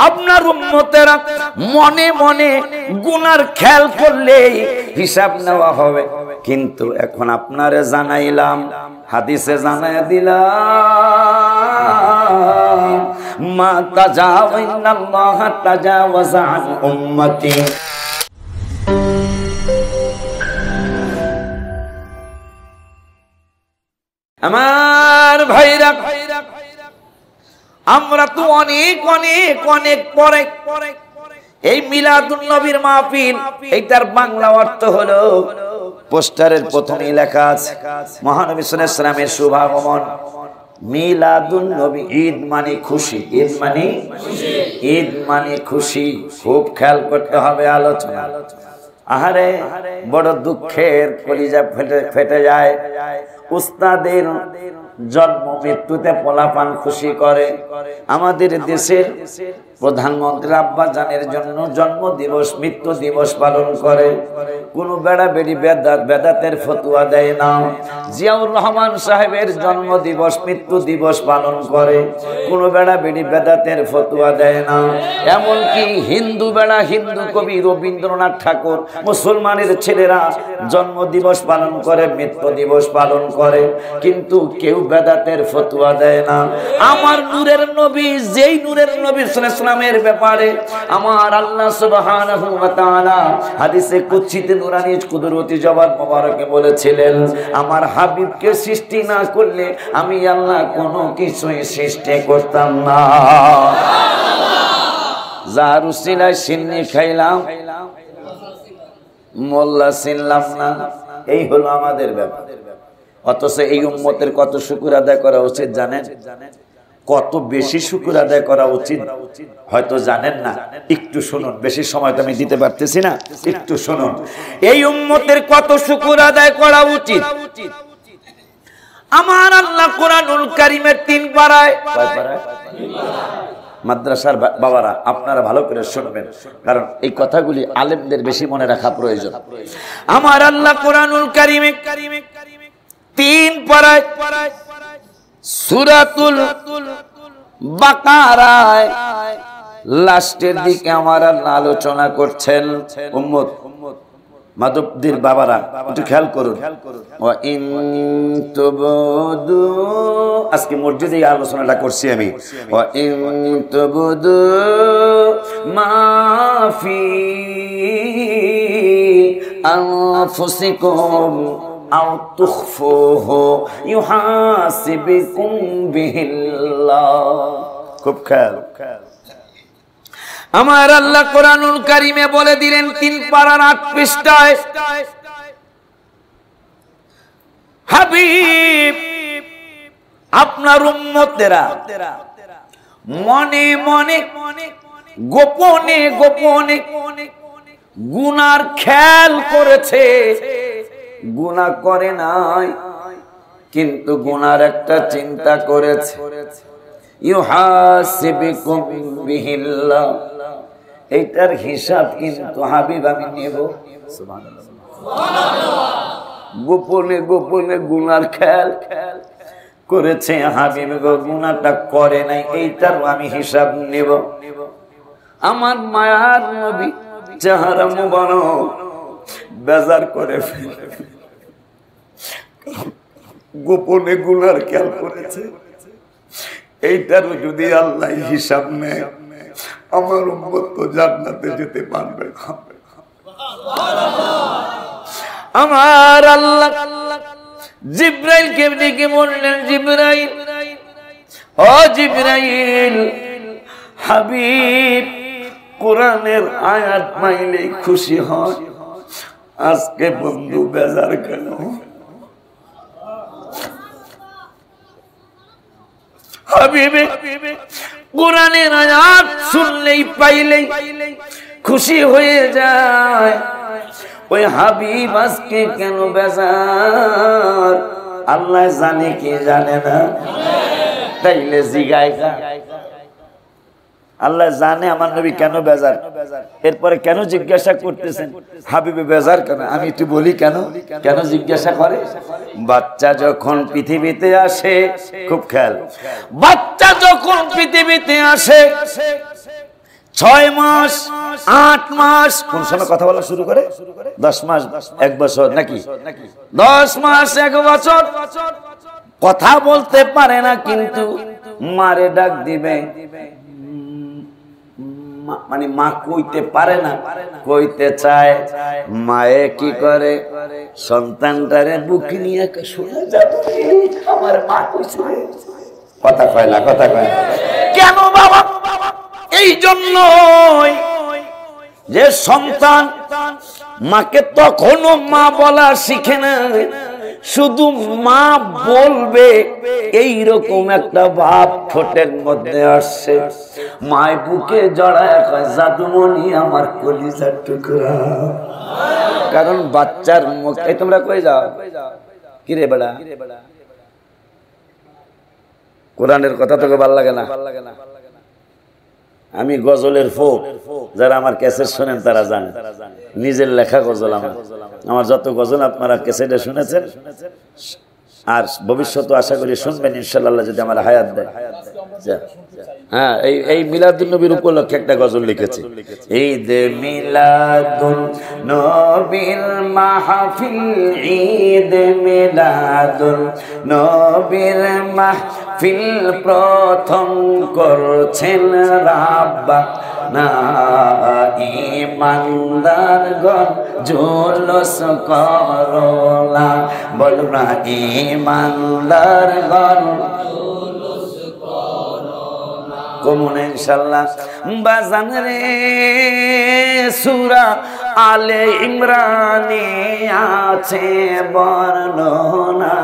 আপনার উম্মতেরা মনে মনে গুনার খেয়াল করলে হিসাব নেওয়া হবে। কিন্তু এখন আপনারে জানাইলাম, হাদিসে জানায় দিলাম, মা তাজাওয়াইনাল্লাহ তাজাওয়াজা আন উম্মতি। আমার ভাইরা, আমরা তো অনেক অনেক অনেক পরে এই মিলাদুন নবীর মাহফিল, এইটার বাংলা অর্থ হলো, পোস্টারের প্রথমেই লেখা আছে মহানবী সাল্লাল্লাহু আলাইহি ওয়াসাল্লামের শুভাগমন। মিলাদুন নবী, ঈদ মানে খুশি, ঈদ মানে খুশি, ঈদ মানে খুশি। খুব খেয়াল করতে হবে আলোচনা। আহারে বড় দুঃখের, কলিজা ফেটে যায়। উস্তাদের জন্ম মৃত্যুতে পোলাপান খুশি করে। আমাদের দেশের প্রধানমন্ত্রী আব্বা জানের জন্য জন্ম দিবস মৃত্যু দিবস পালন করে। কোন বেড়া বেড়ি বেদাতের ফতুয়া দেয় না। জিয়াউর রহমান সাহেবের জন্ম দিবস মৃত্যু দিবস পালন করে। কোন বেড়া বেড়ি বেদাতের ফতুয়া দেয় না। এমনকি হিন্দু বেড়া, হিন্দু কবি রবীন্দ্রনাথ ঠাকুর, মুসলমানের ছেলেরা জন্ম দিবস পালন করে, মৃত্যু দিবস পালন করে, কিন্তু কেউ বেদাতের ফতুয়া দেয় না। আমার নূরের নবী, যেই নূরের নবী সাল্লাল্লাহু আলাইহি ওয়াসাল্লামের ব্যাপারে আমার আল্লাহ সুবহানাহু ওয়া তাআলা হাদিসে কুদসিতে নূরানী কুদরতি জবান মোবারকে বলেছিলেন, আমার হাবিবকে সৃষ্টি না করলে আমি আল্লাহ কোনো কিছুই সৃষ্টি করতাম না। যার উসিলায় সিন্নি খাইলাম, মোল্লা চিনলাম না, এই হলো আমাদের ব্যাপার। অথচ এই উম্মতের কত শুকর আদায় করা উচিত জানেন? কত বেশি শুকর আদায় করা উচিত হয়তো জানেন না। একটু শুনুন, বেশি সময় তো আমি দিতে পারতেছি না, একটু শুনুন। এই উম্মতের কত শুকর আদায় করা উচিত। আমার আল্লাহ কোরআনুল কারীমের 3 পারায়, মাদ্রাসার বাবারা আপনারা ভালো করে শুনবেন, কারণ এই কথাগুলি আলেমদের বেশি মনে রাখা প্রয়োজন। আমার আল্লাহ কোরআনুল কারীমে 3 পারায় সূরাতুল বাকারায় লাস্টের দিকে আমার আল্লাহ আলোচনা করছেন। উম্মত মাদবদের বাবারা একটু খেয়াল করুন। ওয়া ইন তুবদু, আজকে মসজিদে এই আলোচনাটা করছি আমি। ওয়া ইন তুবদু মা ফি আনফুসিকুম আও তুখফুহু ইউহাসিবুকুম বিহিল্লাহ। খুব খেয়াল। আমার আল্লাহ কোরআনুল কারীমে বলে দিলেন 3 পারার 8 পৃষ্ঠায়, হাবিব আপনার উম্মতেরা মনে মনে গোপনে গোপনে গুনার খেয়াল করেছে, গুনাহ করে নাই, কিন্তু গুনার একটা চিন্তা করেছে। ইউহাসিবুকুম বিহিল্লাহ, এইটার হিসাব কিন্তু হাবিব আমি নেব। সুবহানাল্লাহ, গোপনে গোপনে গুনার খেয়াল করেছে, হাবিব গুনাহটা করে নাই, এইটার আমি হিসাব নেব। আমার মায়ার নবী চেহারা মুবারক বেজার করে ফেলে, গোপনে গুনার খেয়াল করেছে, এইটারও যদি আল্লাহ হিসাব নেয় আমার উম্মত তো জান্নাতে যেতে পারবে না। আমার আল্লাহ জিবরাইলকে ডেকে বললেন, জিবরাইল, ও জিবরাইল, হাবিব কোরআনের আয়াত পাইলে খুশি হয়, আজকে বন্ধু বেজার কেন? হাবিবে কোরআনের আয়াত শুনলেই পাইলেই খুশি হয়ে যায়, ওই হাবিব আজকে কেন বেজার? আল্লাহ জানে কি জানে না? তাইলে জিগায়, আল্লাহ জানে আমার নবী কেন বেজার, এরপরে কেন জিজ্ঞাসা করতেছেন হাবিবে বেজার কেন? আমি একটু বলি কেন কেন জিজ্ঞাসা করে। বাচ্চা যখন পৃথিবীতে আসে, খুব খেয়াল, বাচ্চা যখন পৃথিবীতে আসে 6 মাস 8 মাস, কোন সময় কথা বলা শুরু করে 10 মাস 1 বছর নাকি 10 মাস 1 বছর কথা বলতে পারে না, কিন্তু মারে ডাক দিবে, মানে মা কইতে পারে না, কইতে চায়। মায়ে কি করে, সন্তানটারে বুকে নিয়ে শোনা যাবে আমার মা কইছে, কথা কয় না, কথা কয় কেন বাবা? এই জন্যই যে সন্তান মাকে তখনও মা বলা শিখে না, শুধু মা বলবে এইরকম একটা ভাব ঠোঁটের মধ্যে আসছে। মায় বুকে জড়ায় কয়, জাদুমণি আমার কলিজার টুকরা। কারণ বাচ্চার মুখ, এই তোমরা কই যাও কি রে বেড়া, কোরআনের কথা তোকে ভাল লাগে না? আমি গজলের ফোক, যারা আমার ক্যাসেট শোনেন তারা জানে, নিজের লেখা গজল আমার যত গজল আপনারা ক্যাসেটে শুনেছেন আর ভবিষ্যতে আশা করি শুনবেন ইনশাআল্লাহ যদি আমার হায়াত দেয়। হ্যাঁ, এই মিলাদুন নবীর উপলক্ষে একটা গজল লিখেছি। ঈদ মিলাদুন নবীর মাহফিল, ঈদ মিলাদুন নবীর মাহফিল প্রথম করছেন রাব্বা না, ইমানদারগণ জুলুস করোনা, বলো না ইমানদারগণ কমুনে ইনশাআল্লাহ। বাজান রে সূরা আলে ইমরানে আছে বর্ণনা,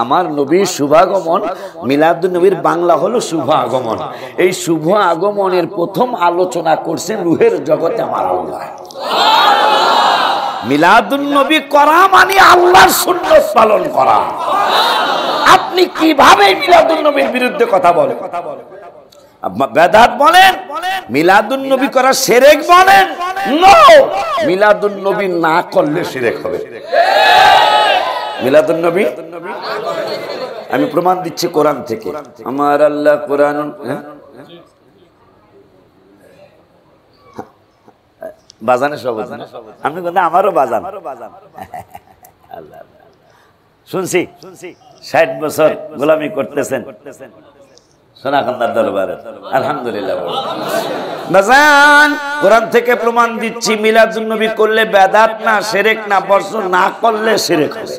আমার নবীর শুভাগমন। মিলাদুন নবীর বাংলা হলো শুভ আগমন। এই শুভ আগমনের প্রথম আলোচনা করছেন রূহের জগতে আমার আল্লাহ। মিলাদুন নবী করা মানে আল্লাহর সুন্নাত পালন করা। আপনি কিভাবে মিলাদুন নবীর বিরুদ্ধে কথা বলেন? বেদাত বলেন, মিলাদুন নবী করা শিরক বলেন। নো, মিলাদুন নবী না করলে শিরক হবে। মিলাদুন নবী আমি প্রমাণ দিচ্ছি কোরআন থেকে। আমার আল্লাহ কোরআন, বাজানে সব আমি বলতে আমারও বাজান আল্লাহ শুনছি 60 বছর গোলামি করতেছেন সোনাকান্দার দরবারে, আলহামদুলিল্লাহ। বাজান কোরআন থেকে প্রমাণ দিচ্ছি মিলাদুন নবী করলে বেদাত না, শিরক না, বর্ষ না করলে শিরক হবে।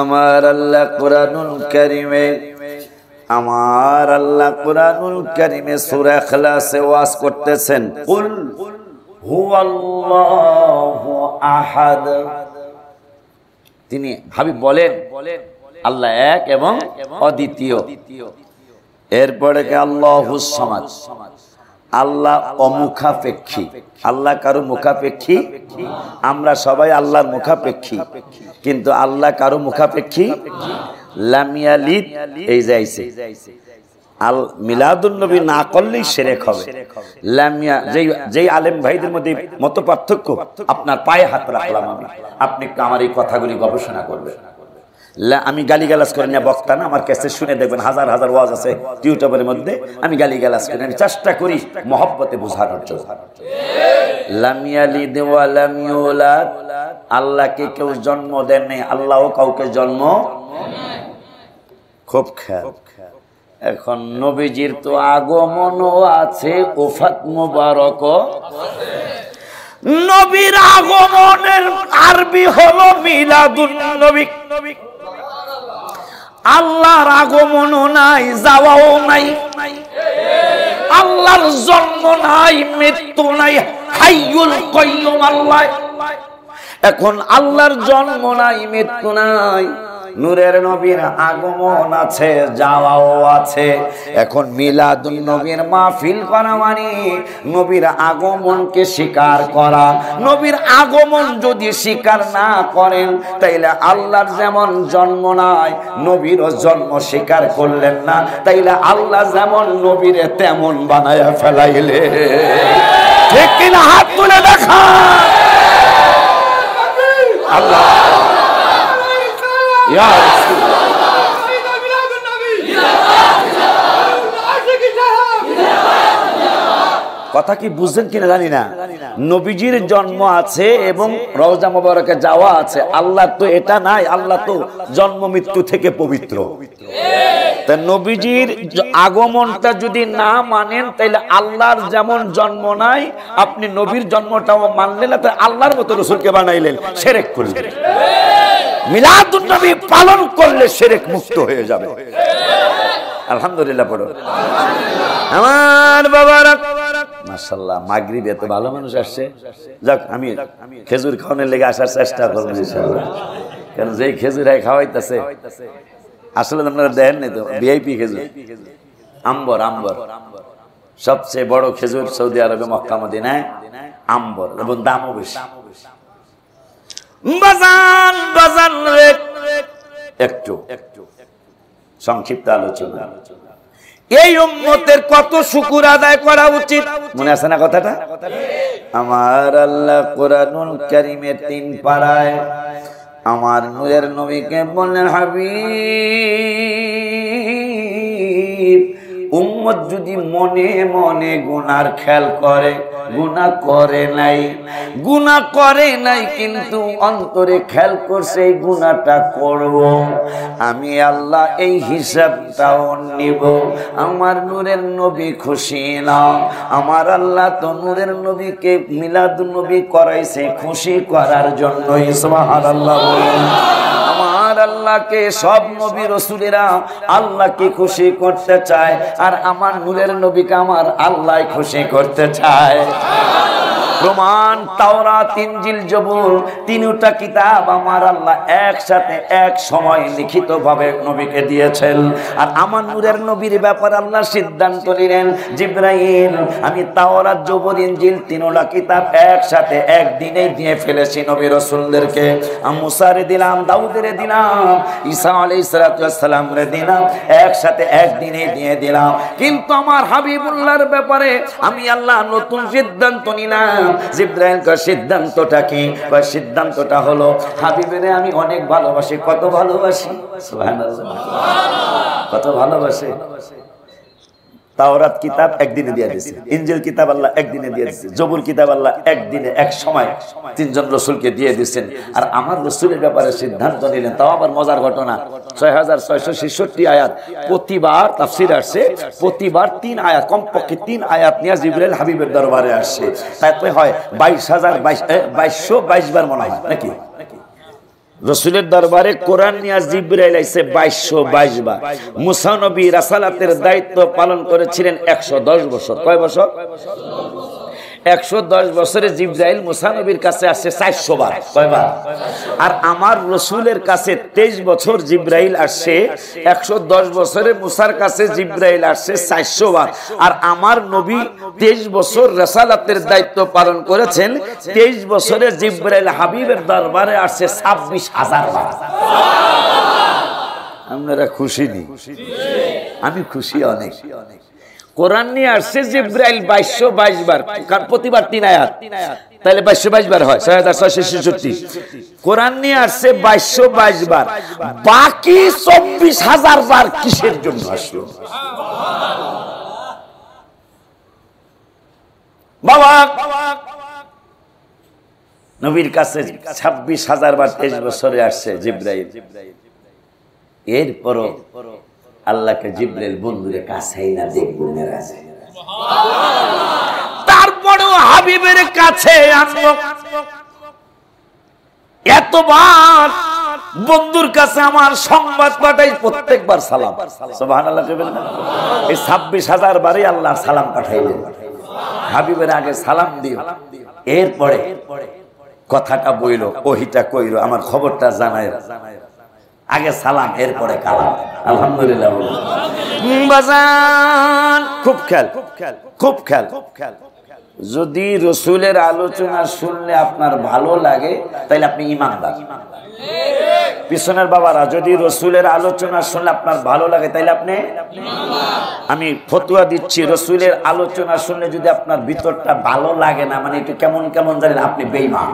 আমার আল্লাহ কোরআনুল কারীমে, আমার আল্লাহ কোরআনুল কারীমে সূরা ইখলাসে ওয়াজ করতেছেন, কুল হুয়াল্লাহু আহাদ। তিনি হাবিব বলেন আল্লাহ এক এবং অদ্বিতীয়। এরপরে আল্লাহুস সামাদ, আল্লাহ অমুখাপেক্ষী। আল্লাহ কারো মুখাপেক্ষী? আমরা সবাই আল্লাহর মুখাপেক্ষী, কিন্তু আল্লাহ কারো মুখাপেক্ষী? লাম ইয়ালিদ, এই যাইছে। আল মিলাদুন নবী না করলেই শিরক হবে। লামিয়া যেই আলেম ভাইদের মধ্যে মত পার্থক্য, আপনার পায়ে হাত রাখলাম আমি, আপনি একটু আমার এই কথাগুলি গবেষণা করবেন। আমি গালিগালাজ করি না, বক্তা না, আমার ক্যাসেট শুনে দেখবেন হাজার হাজার ওয়াজ আছে ইউটিউবের মধ্যে। আমি গালিগালাজ করি, আমি চেষ্টা করি মহব্বতে বোঝানোর জন্য। লাম ইয়ালিদ ওয়া লাম ইউলাদ, আল্লাহকে কেউ জন্ম দেন নাই, আল্লাহও কাউকে জন্ম। খুব খেয়াল। এখন নবীজির তো আগমনও আছে, ওফাত মুবারক। নবীর আগমনের আরবি হলো মিলাদুন নবী। আল্লাহর আগমনও নাই, যাওয়াও নাই, আল্লাহর জন্ম নাই, মৃত্যু নাই, হাইয়ুল কাইয়ুম আল্লাহ। এখন আল্লাহর জন্ম নাই, মৃত্যু নাই, নূরের নবীর আগমন আছে, যাওয়াও আছে। এখন মিলাদুন নবীর মাহফিল করা মানে নবীর আগমনকে স্বীকার করা। নবীর আগমন যদি স্বীকার না করেন, তাইলে আল্লাহর যেমন জন্ম নাই, নবীরও জন্ম স্বীকার করলেন না, তাইলে আল্লাহ যেমন নবীরে তেমন বানায়া ফেলাইলে। ঠিক কিনা? হাত তুলে দেখা। আল্লাহ ইয়া রাসূলুল্লাহ। কথা কি বুঝছেন কিনা জানি না। নবীজির জন্ম আছে এবং রওজা মোবারকে যাওয়া আছে, আল্লাহ তো এটা নাই, আল্লাহ তো জন্ম মৃত্যু থেকে পবিত্র। তা নবীজির আগমনটা যদি না মানেন তাহলে আল্লাহর যেমন জন্ম নাই, আপনি নবীর জন্মটাও মানলেন না, তাই আল্লাহর মতো রাসূলকে বানাইলেন, শিরক করলেন। মিলাদুন নবী পালন করলে শিরক মুক্ত হয়ে যাবে। আলহামদুলিল্লাহ পড়ো। আমার বাবারা মাশাআল্লাহ, মাগরিবে এত ভালো মানুষ আসছে। যাক, আমি খেজুর খাওয়ানোর লেগে আসার চেষ্টা করব ইনশাআল্লাহ, কারণ যেই খেজুর খাওয়াইতেছে আসলে আপনারা দেখেন নাই তো, ভিআইপি খেজুর, আম্বর। আম্বর সবচেয়ে বড় খেজুর সৌদি আরবে মক্কা মদিনায় আম্বর, এবং দামও বেশি। বাজান বাজান রে, একটু সংক্ষিপ্ত আলোচনা। এই উম্মতের কত শুকর আদায় করা উচিত, মনে আছে না কথাটা? আমার আল্লাহ কোরআনুল কারীমের 3 পারায় আমার নূরের নবীকে বললেন, হাবিব, উম্মত যদি মনে মনে গুনার খেয়াল করে, গুনাহ করে নাই কিন্তু অন্তরে খেয়াল করছে এই গুনাহটা করব, আমি আল্লাহ এই হিসাবটাও নিব। আমার নূরের নবী খুশি না, আমার আল্লাহ তো নূরের নবীকে মিলাদুন নবী করাইছে খুশি করার জন্যই। সুবহানাল্লাহ। আমার আল্লাহকে সব নবী রাসূলেরা আল্লাহকে খুশি করতে চায়, আর আমার নূরের নবীকে আমার আল্লাহ খুশি করতে চায়। প্রমাণ তাওরাত, ইনজিল, জবুর, 3টা কিতাব আমার আল্লাহ একসাথে এক সময় লিখিত ভাবে নবীকে দিয়েছেন। আর আমার নূরের নবীর ব্যাপারে আল্লাহ সিদ্ধান্ত নিলেন, জিবরাইল, আমি তাওরাত, জবুর, ইনজিল 3টা কিতাব একসাথে একদিনেই দিয়ে ফেলেছি নবী রাসূলদেরকে। মুসারে দিলাম, দাউদের দিলাম, ঈসা আলাইহিস সালাম রে দিলাম, একসাথে একদিনেই দিয়ে দিলাম। কিন্তু আমার হাবিবুল্লাহর ব্যাপারে আমি আল্লাহ নতুন সিদ্ধান্ত নিলাম। জিবরাইল কয়, সিদ্ধান্তটা কি? কয়, সিদ্ধান্তটা হলো হাবিবেরে আমি অনেক ভালোবাসি। কত ভালোবাসি? সুবহানাল্লাহ। কত ভালোবাসি? তাওরাত কিতাব একদিনে দিয়ে দিয়েছে, ইনজিল কিতাব আল্লাহ একদিনে দিয়ে দিয়েছে, জবুর কিতাব আল্লাহ একদিনে এক সময় 3জন রাসূলকে দিয়ে দিয়েছেন। আর আমার রাসূলের ব্যাপারে সিদ্ধান্ত নিলেন, তাও আবার মজার ঘটনা। 6666 আয়াত, প্রতিবার তাফসীর আসছে, প্রতিবার 3 আয়াত, কমপক্ষে 3 আয়াত নিয়ে জিবরাইল হাবিবের দরবারে আসছে। তাই হয় 2222 বার মনে হয় নাকি? রাসূলের দরবারে কোরআন নিয়ে জিবরাইল আইছে 2222 বার। মুসা নবী রাসালাতের দায়িত্ব পালন করেছিলেন 110 বছর। কয় বছর? 110 বছরে জিবরাইল মুসা নবীর কাছে আসছে 400 বার। কয়বার? আর আমার রাসূলের কাছে 23 বছর জিবরাইল আসছে। 110 বছরে মুসার কাছে জিবরাইল আসছে 400 বার। আর আমার নবী 23 বছর রাসালাতের দায়িত্ব পালন করেছেন। 23 বছরে জিবরাইল হাবিবের দরবারে আসছে 26,000 বার। আপনারা খুশি নি? আমি খুশি অনেক। কোরআন নিয়ে আসছে জিবরাইল 2222 বার, কারণ প্রতিবার 3 আয়াত, তাহলে 2222 বার হয় 6666। কোরআন নিয়ে আসছে 2222 বার, বাকি 24,000 বার কিসের জন্য আসলো? বাবা নবীর কাছে 26,000 বার 23 বছরে আসছে জিবরাইল। এরপরও আল্লাহকে জিবরাইল বন্ধুরে কাছেই না দেখবো মেরাজে, তারপরেও হাবিবের কাছে আনলো। এতবার বন্ধুর কাছে আমার সংবাদ পাঠাই, প্রত্যেকবার সালাম। সুবহানাল্লাহ। এই 26,000 বারই আল্লাহ সালাম পাঠাইলেন। হাবিবের আগে সালাম দিও, এরপরে কথাটা বইল, ওহিটা কইলো, আমার খবরটা জানায়। আগে সালাম, এরপরে কালাম। আলহামদুলিল্লাহ। বাজান খুব খেয়াল, খুব খেয়াল। যদি রাসূলের আলোচনা শুনলে আপনার ভালো লাগে তাহলে আপনি ঈমানদার। পিছনের বাবারা, যদি রাসূলের আলোচনা শুনলে আপনার ভালো লাগে তাহলে আপনি ঈমানদার। আমি ফতোয়া দিচ্ছি, রাসূলের আলোচনা শুনলে যদি আপনার ভিতরটা ভালো লাগে না, মানে একটু কেমন কেমন জানেন, আপনি বেঈমান।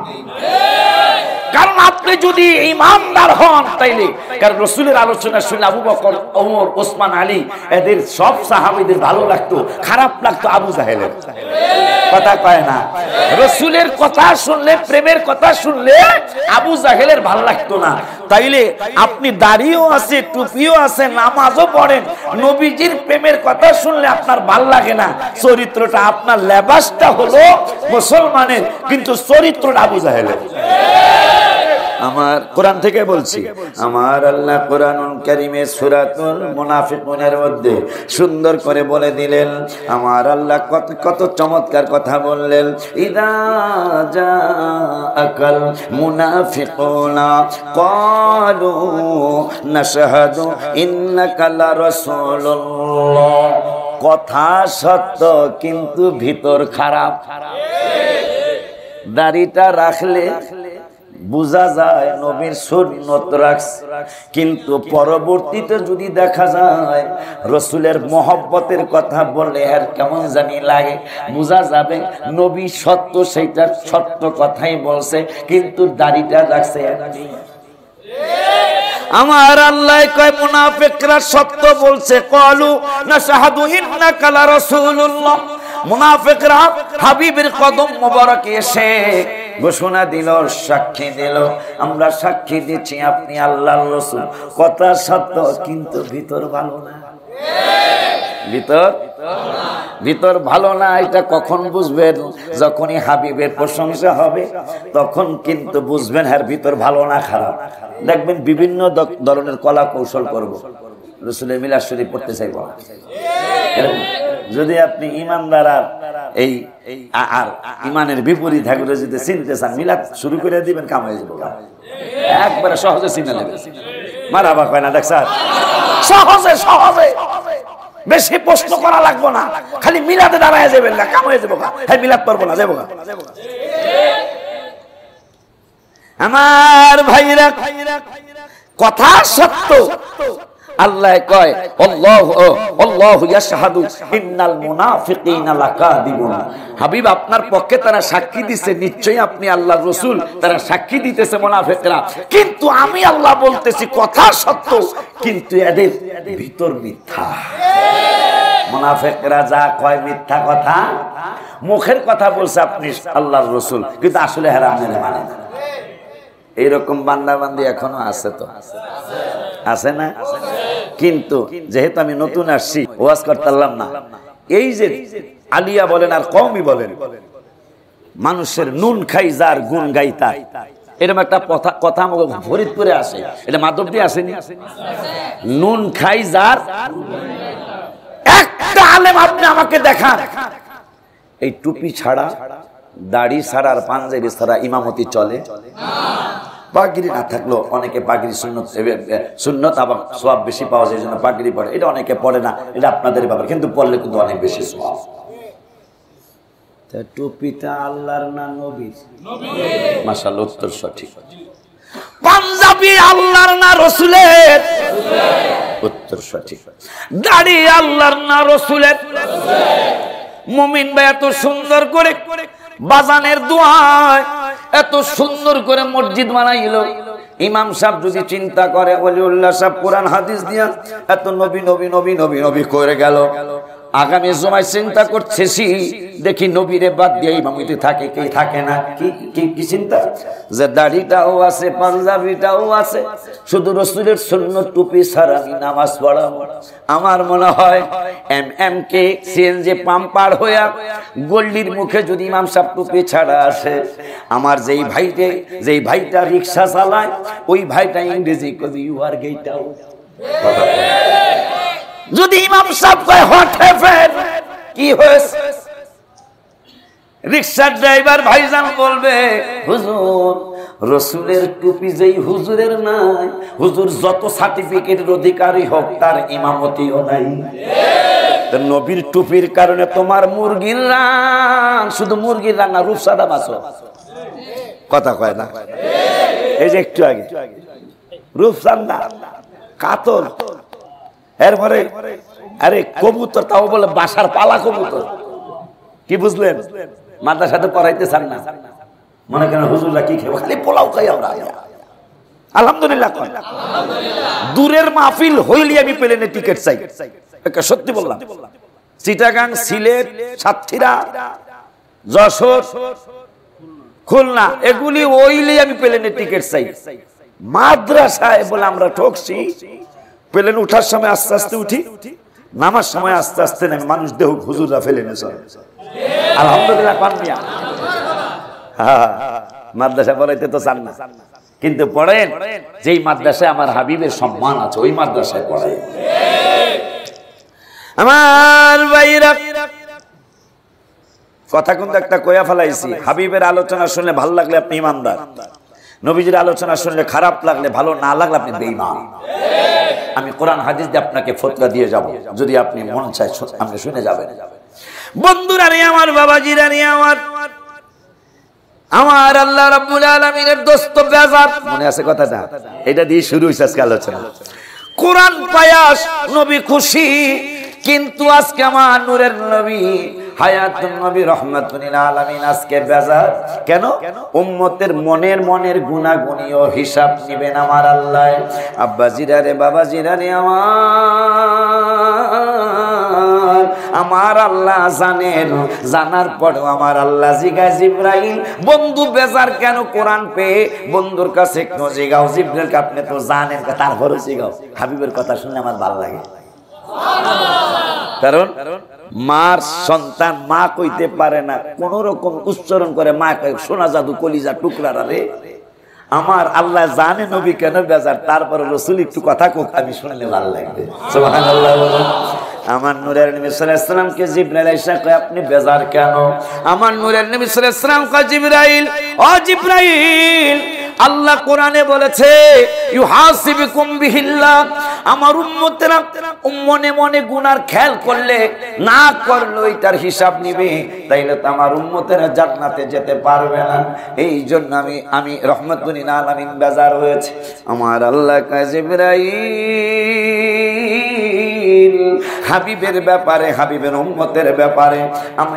কারণ আপনি যদি ঈমানদার হন তাইলে, কারণ রাসূলের আলোচনা শুনলে আবু বকর, ওমর, ওসমান, আলী, এদের সব সাহাবীদের ভালো লাগতো, খারাপ লাগতো আবু জাহেলের। কথা কয় না। রসুলের কথা শুনলে, প্রেমের কথা শুনলে আবু জাহেলের ভালো লাগতো না। তাইলে আপনি দাড়িও আছে, টুপিও আছে, নামাজও পড়েন, নবীজির প্রেমের কথা শুনলে আপনার ভাল লাগে না। চরিত্রটা আপনার, লেবাসটা হলো মুসলমানের, কিন্তু চরিত্রটা আবু জাহেলের। আমার কোরআন থেকে বলছি, আমার আল্লাহ কোরআনুল কারীমে সূরাতুল মুনাফিকুনের মধ্যে সুন্দর করে বলে দিলেন। আমার আল্লাহ কত চমৎকার কথা বললেন। ইদা জাআকাল মুনাফিকুনা ক্বালু নাশহাদু ইন্নাকা লারাসূলুল্লাহ। কথা সত্য কিন্তু ভিতর খারাপ। দাড়িটা রাখলে বুঝা যায় নবীর সুন্নত রাখছে, কিন্তু পরবর্তীতে যদি দেখা যায় রসুলের মহব্বতের কথা বললে আর কেমন জানি লাগে, বুঝা যাবে নবী সত্য, সেইটা সত্য কথাই বলছে, কিন্তু দাড়িটা রাখছে। আমার আল্লাহ কয় মুনাফিকরা সত্য বলছে, ক্বালু নাশহাদু ইন্নাকা লারাসূলুল্লাহ। মুনাফিকরা হাবিবের কদম মোবারকে এসে ঘোষণা দিল, সাক্ষী দিল, আমরা সাক্ষী দিচ্ছি আপনি আল্লাহর রাসূল। কথা সত্য, কিন্তু ভিতর ভালো না। ভিতর ভালো না। এটা কখন বুঝবেন? যখনই হাবিবের প্রশংসা হবে তখন কিন্তু বুঝবেন হ্যাঁ ভিতর ভালো না খারাপ। দেখবেন বিভিন্ন ধরনের কলা কৌশল করব, রাসূলের মিলাদ শরীফ পড়তে চাইব। যদি আপনি ইমানদার আর এই আর ইমানের বিপরীত থাকলে যদি চিনতে চান, মিলাদ শুরু করে দিবেন, কাম হয়ে যাবে। একবারে সহজে চিনে নেবেন। মারাবা কয় না, দেখ স্যার, সহজে সহজে, বেশি প্রশ্ন করা লাগবে না, খালি মিলাদে দাঁড়ায় যাবেন না, কাম হয়ে যাবো। হ্যাঁ মিলাদ পারবো না, যাবো। আমার ভাইরা, কথা সত্য। আল্লাহ কয় আল্লাহু ইয়াশহাদু ইন্নাল মুনাফিকিনা লাকাযিবুন। হাবিব আপনার পক্ষে তারা সাক্ষী দিচ্ছে, নিশ্চয়ই আপনি আল্লাহর রাসূল, তারা সাক্ষী দিতেছে মুনাফিকরা, কিন্তু আমি আল্লাহ বলতেছি কথা সত্য, কিন্তু এদের ভিতর মিথ্যা। মুনাফিকরা যা কয় মিথ্যা কথা, মুখের কথা বলছে আপনি আল্লাহর রাসূল, কিন্তু আসলে হারাম মানে না। এইরকম বান্দা বান্দি এখনো আছে, তো আছে না? কিন্তু যেহেতু আমি নতুন আসছি, ওয়াজ করতাম না, এই যে আলিয়া বলেন আর কওমি বলেন, মানুষের নুন খাই যার গুণ গাই তার, এরকম একটা কথা আমাকে ফরিদপুরে আসে, এটা মাধবদী আসেনি? নুন খাই যার, একটা আলেম আপনি আমাকে দেখান এই টুপি ছাড়া, দাড়ি ছাড়া আর পাঞ্জাবি ছাড়া ইমামতি চলে? পাগড়ি না থাকলেও অনেকে পাগড়ি সুন্নত আবার সওয়াব বেশি পাওয়া যায়, জন্য পাগড়ি পড়ে। এটা অনেকে পড়ে না, এটা আপনাদের ব্যাপার, কিন্তু পড়লে কিন্তু অনেক বেশি সওয়াব। টুপিটা আল্লাহর না নবীর? মাশাআল্লাহ, উত্তর সঠিক। পাঞ্জাবি আল্লাহর না রাসূলের? উত্তর সঠিক। দাড়ি আল্লাহর না রাসূলের? মুমিন ভাই এত সুন্দর করে বাজানের দোয়ায় এত সুন্দর করে মসজিদ বানাইলো, ইমাম সাহেব যদি চিন্তা করে, ওলিউল্লাহ সাহেব কোরআন হাদিস দিয়া এত নবী নবী নবী নবী নবী করে গেল, আগামী জুমায় চিন্তা করতেছি দেখি নবীরে বাদ দিয়ে ইমামতি থাকে কি থাকে না, কি চিন্তা যে দাড়িটাও আছে, পাঞ্জাবিটাও আছে, শুধু রাসূলের সুন্নত টুপি ছাড়া আমি নামাজ পড়াবো। আমার মনে হয় এমকে সিএনজি পাম্পার হইয়া গল্লির মুখে যদি ইমাম সাহেব টুপি ছাড়া আসে, আমার যেই ভাইটা রিকশা চালায় ওই ভাইটা ইংরেজি কবি ইউ আর গেট আউট। যদি ইমাম সাহেব কয় হোয়াট হ্যাপেন্ড, কি হয়েছে, রিকশার ড্রাইভার ভাইজান বলবে হুজুর রাসূলের টুপি যেই হুজুরের নাই, হুজুর যত সার্টিফিকেটের অধিকারী হোক তার ইমামতিও নাই। নবীর টুপির কারণে তোমার মুরগির রান, শুধু মুরগির রান না, রূপসাদা মাছও। কথা কয় না? এই যে একটু আগে রূপসান্দা, কাতল, এরপরে আরে কবুতর, তাও বলে বাসার পালা কবুতর। কি বুঝলেন? মাদ্রাসাতে পড়াইতে চান না, মনে করেন হুজুররা কি খেয়ে, খালি পোলাও খাই আমরা। আলহামদুলিল্লাহ, দূরের মাহফিল হইলে আমি প্লেনে টিকিট চাই, সত্যি বললাম। চিটাগাং, সিলেট, সাতক্ষীরা, যশোর, খুলনা, এগুলি ওইলে আমি প্লেনের টিকিট চাই। মাদ্রাসায় বলে আমরা ঠকছি, প্লেন উঠার সময় আস্তে আস্তে উঠি, নামার সময় আস্তে আস্তে নেমে, মানুষ দেহ হুজুররা ফেলে নেছে। আলহামদুলিল্লাহ। মাদ্রাসা পড়াইতে তো চান না, কিন্তু পড়েন যেই মাদ্রাসায় আমার হাবিবের সম্মান আছে ওই মাদ্রাসায় পড়াই। আমার ভাইরা কথা কিন্তু একটা কয়া ফেলাইছি, হাবিবের আলোচনা শুনলে ভালো লাগলে আপনি ইমানদার, নবীজির আলোচনা শুনলে খারাপ লাগলে, ভালো না লাগলে আপনি বেঈমান। আমি কোরআন হাদিস দিয়ে আপনাকে ফতোয়া দিয়ে যাব, যদি আপনি মন চায় আপনি শুনে যাবেন। বন্ধুরা রে আমার, বাবাজিরা রে আমার, আল্লাহ রাব্বুল আলামিনের দোস্ত বেজাত, মনে আছে কথাটা? এটা দিয়ে শুরু হইছে আজকে আলোচনা। কোরআন পায়াস, নবী খুশি, কিন্তু আজকে আমার নূরের নবী হায়াতুন নবী রাহমাতুল লিল আলামিন আজকে বেজার। কেন? উম্মতের মনের গুনাহগুনিও হিসাব নেবেন আমার আল্লাহ। আব্বাজিরা রে, বাবাজিরা রে আমার আল্লাহ জানেন, জানার পরেও আমার আল্লাহ জিগায় জিবরাইল, বন্ধু বেজার কেন কোরআন পেয়ে? বন্ধুর কাছে একটু জিগাও, জিবরাইলকে আপনি তো জানেন, তারপরে জিগাও। হাবিবের কথা শুনলে আমার ভালো লাগে, কারণ মার সন্তান মা কইতে পারে না, কোন রকম উচ্চারণ করে মা কয়, সোনা জাদু কলিজা টুকরা রে। আমার আল্লাহ জানে নবী কেন বেজার, তারপরে রাসূল একটু কথা কোক, আমি শুনলে ভালো লাগবে। সুবহানাল্লাহ বলুন। আমার নূরের নবী সাল্লাল্লাহু আলাইহি ওয়াসাল্লামকে জিবরাইল এসে কয়, আপনি বেজার কেন? আমার নূরের নবী সাল্লাল্লাহু আলাইহি ওয়াসাল্লাম কয়, জিবরাইল, ও জিবরাইল, আল্লাহ কোরআনে বলেছে ইউহাসিবুকুম বিহিল্লাহ, আমার উম্মতেরা মনে মনে গুনার খেয়াল করলে, না করলে এটার হিসাব নিবে, তাইলে তো আমার উম্মতেরা জান্নাতে যেতে পারবে না। এই জন্য আমি রাহমাতুল লিল আলামিন বেজার হয়েছে। আমার আল্লাহ কয়, জিবরাইল, হাবিবের ব্যাপারে, হাবিবের উম্মতের ব্যাপারে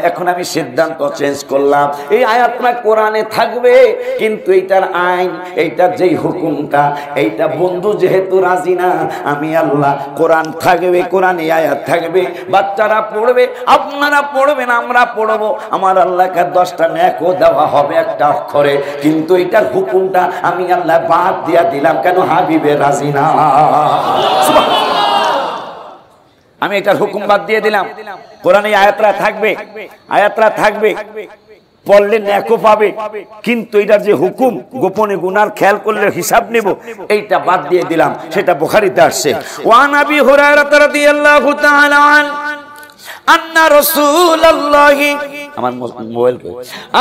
এখন আমি সিদ্ধান্ত চেঞ্জ করলাম। এই আয়াতটা কোরআনে থাকবে, কিন্তু এইটার আইন, এইটার যেই হুকুমটা, এইটা বন্ধু যেহেতু রাজি না, আমি আল্লাহ কোরআন থাকবে, কোরআনে আয়াত থাকবে, বাচ্চারা পড়বে, আপনারা পড়বেন, আমরা পড়বো, আমার আল্লাহকে 10টা নেকও দেওয়া হবে একটা অক্ষরে, কিন্তু এইটার হুকুমটা আমি আল্লাহ বাদ দিয়া দিলাম। কেন? হাবিবে রাজি না। আমি এটার হুকুম বাদ দিয়ে দিলাম। কোরআনে আয়াতরা থাকবে, আয়াতরা থাকবে, পড়লে নেকও পাবে, কিন্তু এটার যে হুকুম, গোপনে গুনার খেয়াল করলে হিসাব নেব, এইটা বাদ দিয়ে দিলাম। সেটা বুখারীতে আসছে। ওয়া নবী হুরায়রা রাদিয়াল্লাহু তাআলা আন্না রাসূলুল্লাহি, আমার মোবাইল কই,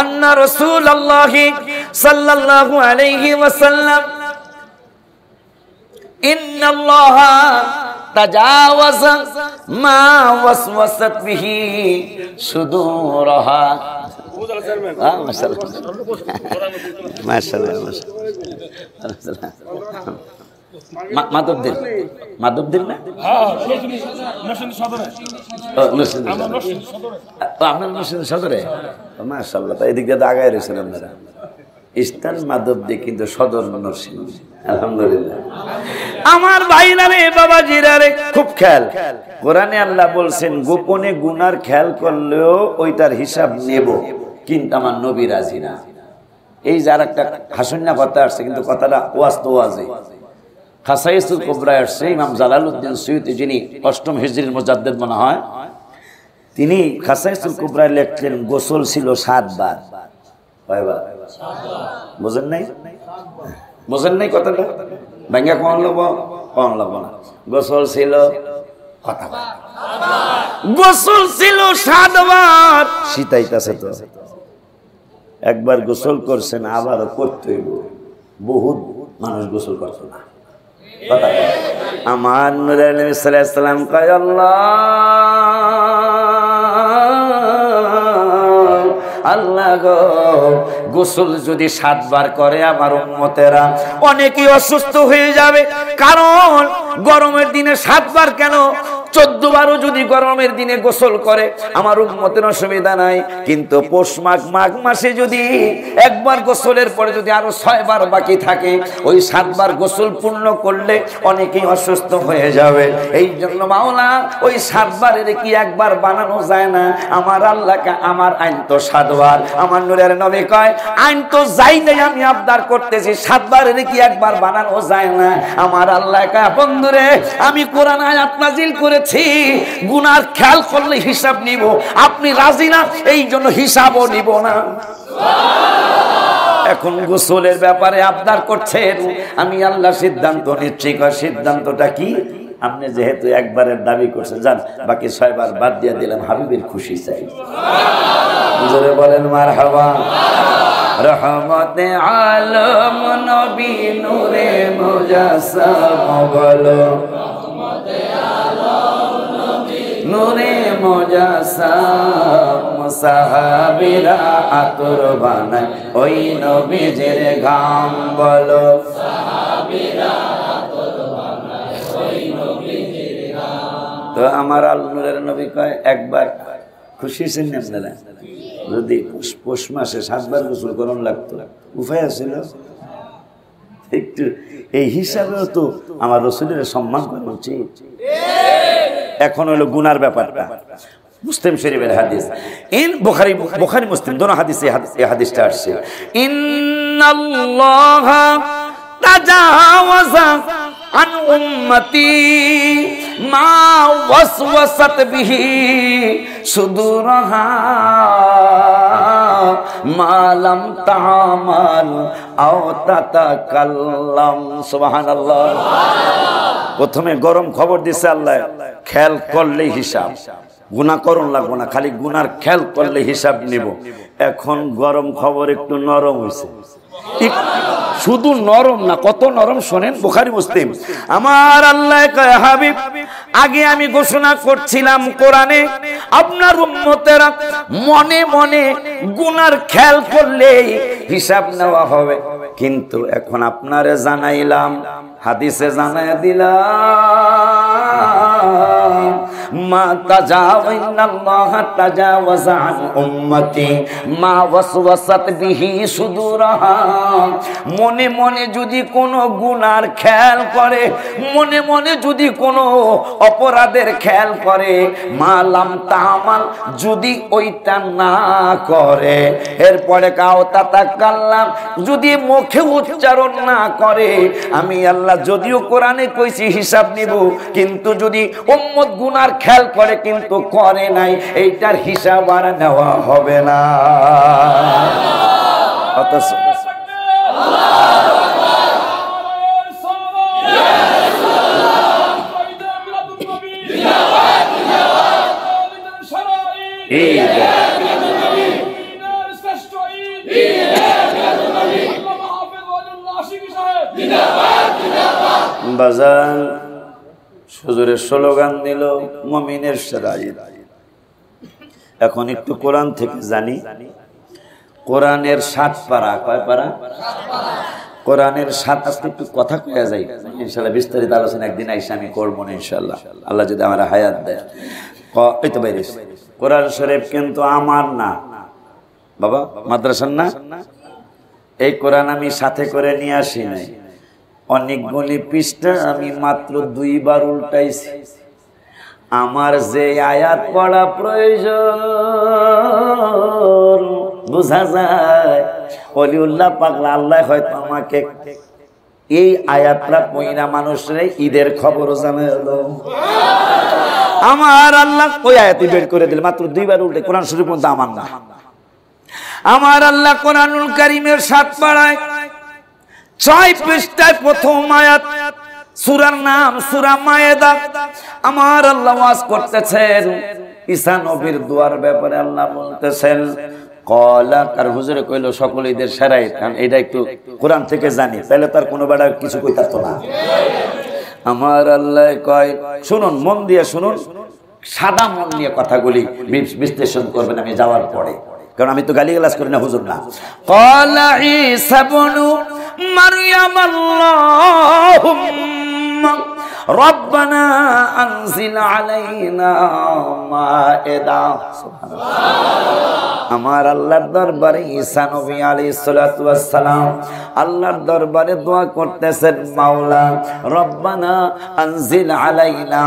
আন্না রাসূলুল্লাহি সাল্লাল্লাহু আলাইহি ওয়াসাল্লাম ইন্নাল্লাহা তাজাওয়াজা মা ওয়াসওয়াসাত বিহি সুদুরহা। মাধবদের না, আপনার সদরে, মাশাআল্লাহ, এদিক দিয়ে আগায় রয়েছেন আপনারা। ইস্টার্ন মাধবদী, কিন্তু সদর নরসিংদী। আলহামদুলিল্লাহ। আমার ভাইরা রে, বাবাজিরা রে, খুব খেয়াল, কোরআনে আল্লাহ বলছেন গোপনে গুনার খেয়াল করলেও ওইটার হিসাব নেব, কিন্তু আমার নবী রাজি না। এই যার একটা হাসন্না কথা আসছে, কিন্তু কথাটা ওয়াজ তো ওয়াজে। খাসাইসুল কুবরা আসছে, ইমাম জালালউদ্দিন সুয়ুতি, যিনি 8ম হিজরির মুজাদ্দিদ মনে হয়, তিনি খাসাইসুল কুবরায় লিখলেন গোসল ছিল 7 বার। কয়বার? বুঝেন নাই? বুঝেন নাই কথাটা? ভাঙ্গা কোন লাগবো না। গোসল ছিল কতবার? গোসল ছিল 7 বার। শীতাইতাছে তো, একবার গোসল করছেন, আবারও করতে হইব। বহুত মানুষ গোসল করতো না। আমার নূরের নবী সাল্লাল্লাহু আলাইহি ওয়াসাল্লাম কয়, আল্লাহ গো, গোসল যদি 7 বার করে আমার উম্মতেরা অনেকেই অসুস্থ হয়ে যাবে। কারণ গরমের দিনে 7 বার কেন? 14 বারও যদি গরমের দিনে গোসল করে আমার উম্মতের অসুবিধা নাই, কিন্তু পৌষ মাঘ মাসে যদি একবার গোসলের পরে যদি আরো 6 বার বাকি থাকে, ওই 7 বার গোসল পূর্ণ করলে অনেকেই অসুস্থ হয়ে যাবে। এই জন্য মাওলা ওই 7 বারের কি একবার বানানো যায় না? আমার আল্লাহকে আমার আইন তো 7 বার, আমার নূরের নবী কয় আইন তো যাই নাই, আমি আবদার করতেছি 7 বারের কি একবার বানানো যায় না? আমার আল্লাহ কয় বন্ধুরে আমি কোরআন আয়াত নাজিল করেছি, গুনার খেয়াল করলে হিসাব নিব, আপনি রাজি না এই জন্য হিসাবও নিব না। এখন গোসলের ব্যাপারে আবদার করছেন, আমি আল্লাহ সিদ্ধান্ত নিচ্ছি। সিদ্ধান্তটা কি? আপনি যেহেতু একবারের দাবি করছেন, যান বাকি 6 বার বাদ দিয়ে দিলাম, হাবিবের খুশি চাই। জোরে বলেন মারহাবা। রহমতে আলম নবী নূরে মুজাসসাম বলো, নূরে মুজাসসাম সাহাবীরা আতর বানায় ওই নবীজির ঘাম বলো, সাহাবীরা আতর বানায় ওই নবীজির ঘাম। তো আমার আল্লাহর নবী কয় একবার খুশি ছিলেন আপনারা? যদি পৌষ মাসে 7 বার গোসল করন লাগতো, উপায় ছিল একটু এই হিসাবেও তো আমার রাসূলের সম্মান করা উচিত। এখন হলো গুনার ব্যাপারটা। মুসলিম শরীফের হাদিস, বুখারী মুসলিম দোনো হাদিসে এই হাদিসটা আসছে, ইন্নাল্লাহা তাজাওয়াজা আন উম্মতি মা ওয়াসওয়াসাত বিহি সুদুরহা মা লাম তা'মাল আও তাতাকাল্লাম। সুবহানাল্লাহ। প্রথমে গরম খবর দিছে আল্লাহ, খেয়াল করলে হিসাব, গুনাহ করুন লাগবো না, খালি গুনার খেয়াল করলে হিসাব নিব। এখন গরম খবর একটু নরম হয়েছে, শুধু নরম না, কত নরম শোনেন, বুখারী মুসলিম। আমার আল্লাহ কয় হাবিব আগে আমি ঘোষণা করছিলাম কোরআনে আপনার উম্মতেরা মনে মনে গুনার খেয়াল করলে হিসাব নেওয়া হবে, কিন্তু এখন আপনারে জানাইলাম, হাদিসে জানায় দিলাম মা তাজাওয়াইনাল্লাহ তাজাওয়াজা আন উম্মতি মা ওয়াসওয়াসাত বিহি সুদুরহা। মনে মনে যদি কোনো গুনার খেয়াল করে, মনে মনে যদি কোনো অপরাধের খেয়াল করে, মা লাম তা'মাল যদি ওইটা না করে, এরপরে কাও তাতাকাল্লাম যদি মুখে উচ্চারণ না করে, আমি আল্লাহ যদিও কোরআনে কইছি হিসাব নিব, কিন্তু যদি উম্মত গুনার খেয়াল করে কিন্তু করে নাই, এইটার হিসাব আর নেওয়া হবে না। অথচ বাজান হুজুরের স্লোগান দিল মুমিনের শারাইত। এখন একটু কোরআন থেকে জানি, কোরআনের 7 পারা, কয় পারা? কোরআনের 7, আজকে একটু কথা কয়া যায় ইনশাআল্লাহ, বিস্তারিত আলোচনা একদিন আইসা আমি করব না ইনশাআল্লাহ, আল্লাহ যদি আমার হায়াত দেয়। এই তো বাইরে কোরআন শরীফ কিন্তু আমার না বাবা, মাদ্রাসার না। এই কোরআন আমি সাথে করে নিয়ে আসি নাই, অনেকগুলি পৃষ্ঠা আমি মাত্র 2 বার উল্টাইছি। আমার যে আয়াত পড়া প্রয়োজন বোঝা যায়, ওলিউল্লাহ পাগলা আল্লাহ হয়তো আমাকে এই আয়াতটা পয়না মানুষের ঈদের খবর জানালো। আমার আল্লাহ ওই আয়াতই বের করে দিল, মাত্র 2 বার উল্টে। কোরআন শরীফ মধ্যে আমার না, আমার আল্লাহ কোরআনুল কারীমের 7 পারায় 6 পৃষ্ঠায় প্রথম আয়াত, সূরার নাম সূরা মায়েদা। আমার আল্লাহ ওয়াজ করতেছেন ঈসা নবীর দোয়ার ব্যাপারে। আল্লাহ বলতেছেন কলা, আর হুজুরে কইলো সকল ঈদের সেরাই, কারণ এটা একটু কোরআন থেকে জানি, তাহলে তার কোনো বেড়া কিছু কইতাতো না। আমার আল্লাহ কয়, শুনুন, মন দিয়ে শুনুন, সাদা মন নিয়ে কথাগুলি বিশ্লেষণ করবেন আমি যাওয়ার পরে, কারণ আমি তো গালিগালাজ করি না, হুজুর না। ক্বালা ঈসা ইবনু মারইয়াম আল্লাহুম্মা রব্বানা আনজিল আলাইনা মায়েদা। আমার আল্লাহর দরবারে ঈসা নবী আলাইহিস সালাতু ওয়াস সালাম আল্লাহর দরবারে দোয়া করতেছেন, মাওলা রব্বানা আনজিল আলাইনা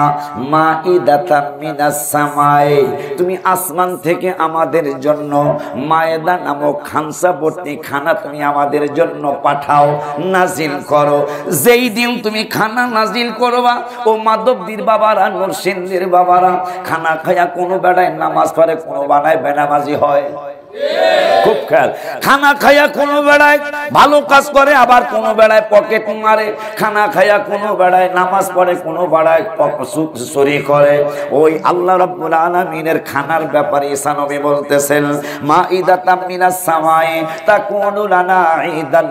মাইদাতাম মিনাস সামাই, তুমি আসমান থেকে আমাদের জন্য মায়েদা নামক খানসা ভর্তি খানা তুমি আমাদের জন্য পাঠাও, নাজিল করো। যেই দিন তুমি খানা নাজিল করবা, ও মাধবদীর বাবারা, নরসিংদীর বাবারা, খানা খায়া কোনো বেড়ায় নামাজ পড়ে, কোনো বেড়ায় বেনামাজি হয়। খুব খেয়াল, খানা খায়া কোনো বেড়ায় ভালো কাজ করে, আবার কোনো বেড়ায় পকেট মারে। খানা খায়া কোনো বেড়ায় নামাজ পড়ে, কোনো বেড়ায় চুরি করে। ওই আল্লাহ রাব্বুল আলামিনের খানার ব্যাপারে ঈসা নবী বলতেছেন, মাইদাতাম মিনাস সামাই তাকুনু লানা ঈদান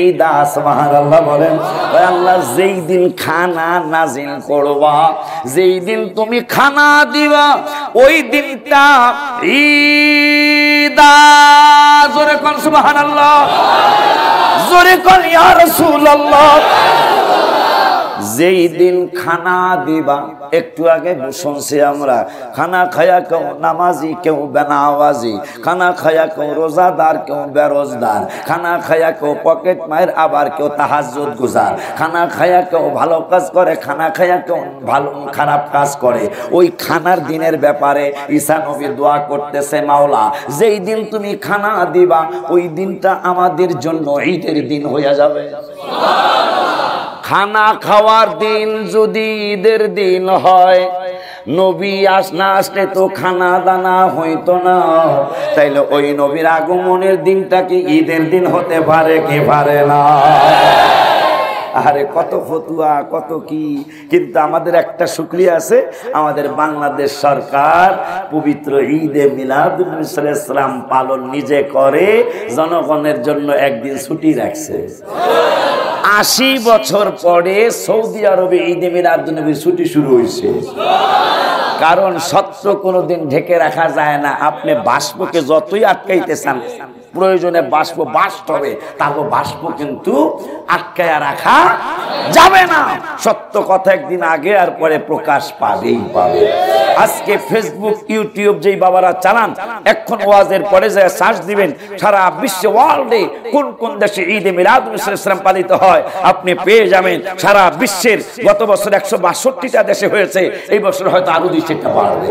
ঈদা। সুবহানাল্লাহ বলেন। ওই আল্লাহ যেই দিন খানা নাজিল করবা, যেই দিন তুমি খানা দিবা, ওই দিনটা ঈদ। জোরে কোন সুবহানাল্লাহ, জোরে কোন ইয়া রাসূলুল্লাহ। যেই দিন খানা দিবা, একটু আগে শুনছি আমরা, খানা খায়া কেউ নামাজি, কেউ বেনামাজি, খানা খায়া কেউ রোজাদার, কেউ বেরোজদার, খানা খায়া কেউ পকেট মায়ের, আবার কেউ তাহাজ্জুদ গুজার, খানা খায়া কেউ ভালো কাজ করে, খানা খায়া কেউ ভালো খারাপ কাজ করে। ওই খানার দিনের ব্যাপারে ঈসা নবী দোয়া করতেছে, মাওলা যেই দিন তুমি খানা দিবা, ওই দিনটা আমাদের জন্য ঈদের দিন হয়ে যাবে। খানা খাওয়ার দিন যদি ঈদের দিন হয়, নবী না আসলে তো খানা দানা হইতো না। তাইলে ওই নবীর আগমনের দিনটা কি ঈদের দিন হতে পারে কি পারে না? আরে কত ফতুয়া, কত কি। কিন্তু আমাদের একটা শুকরিয়া আছে, আমাদের বাংলাদেশ সরকার পবিত্র ঈদে মিলাদুন নবী সাল্লাল্লাহু আলাইহি ওয়াসাল্লাম পালন নিজে করে, জনগণের জন্য একদিন ছুটি রাখছে। ৮০ বছর পরে সৌদি আরবে ঈদে মিলাদুন নবীর ছুটি শুরু হয়েছে। কারণ সত্য কোনোদিন ঢেকে রাখা যায় না। আপনি বাষ্পকে যতই আটকাইতে চান, প্রয়োজনে বাষ্প বাস্ট হবে, তারপর বাষ্প কিন্তু আটকায়া রাখা যাবে না। সত্য কথা একদিন আগে আর পরে প্রকাশ পাবেই পাবে। আজকে ফেসবুক, ইউটিউব যেই বাবারা চালান, এখন ওয়াজের পরে যায় সার্চ দিবেন, সারা বিশ্বে, ওয়ার্ল্ডে কোন কোন দেশে ঈদে মিলাদুন নবী সাল্লাল্লাহু আলাইহি ওয়াসাল্লাম পালিত হয়, আপনি পেয়ে যাবেন। সারা বিশ্বের গত বছর ১৬২টা দেশে হয়েছে, এই বছর হয়তো আরো ২-৪টা বাড়বে।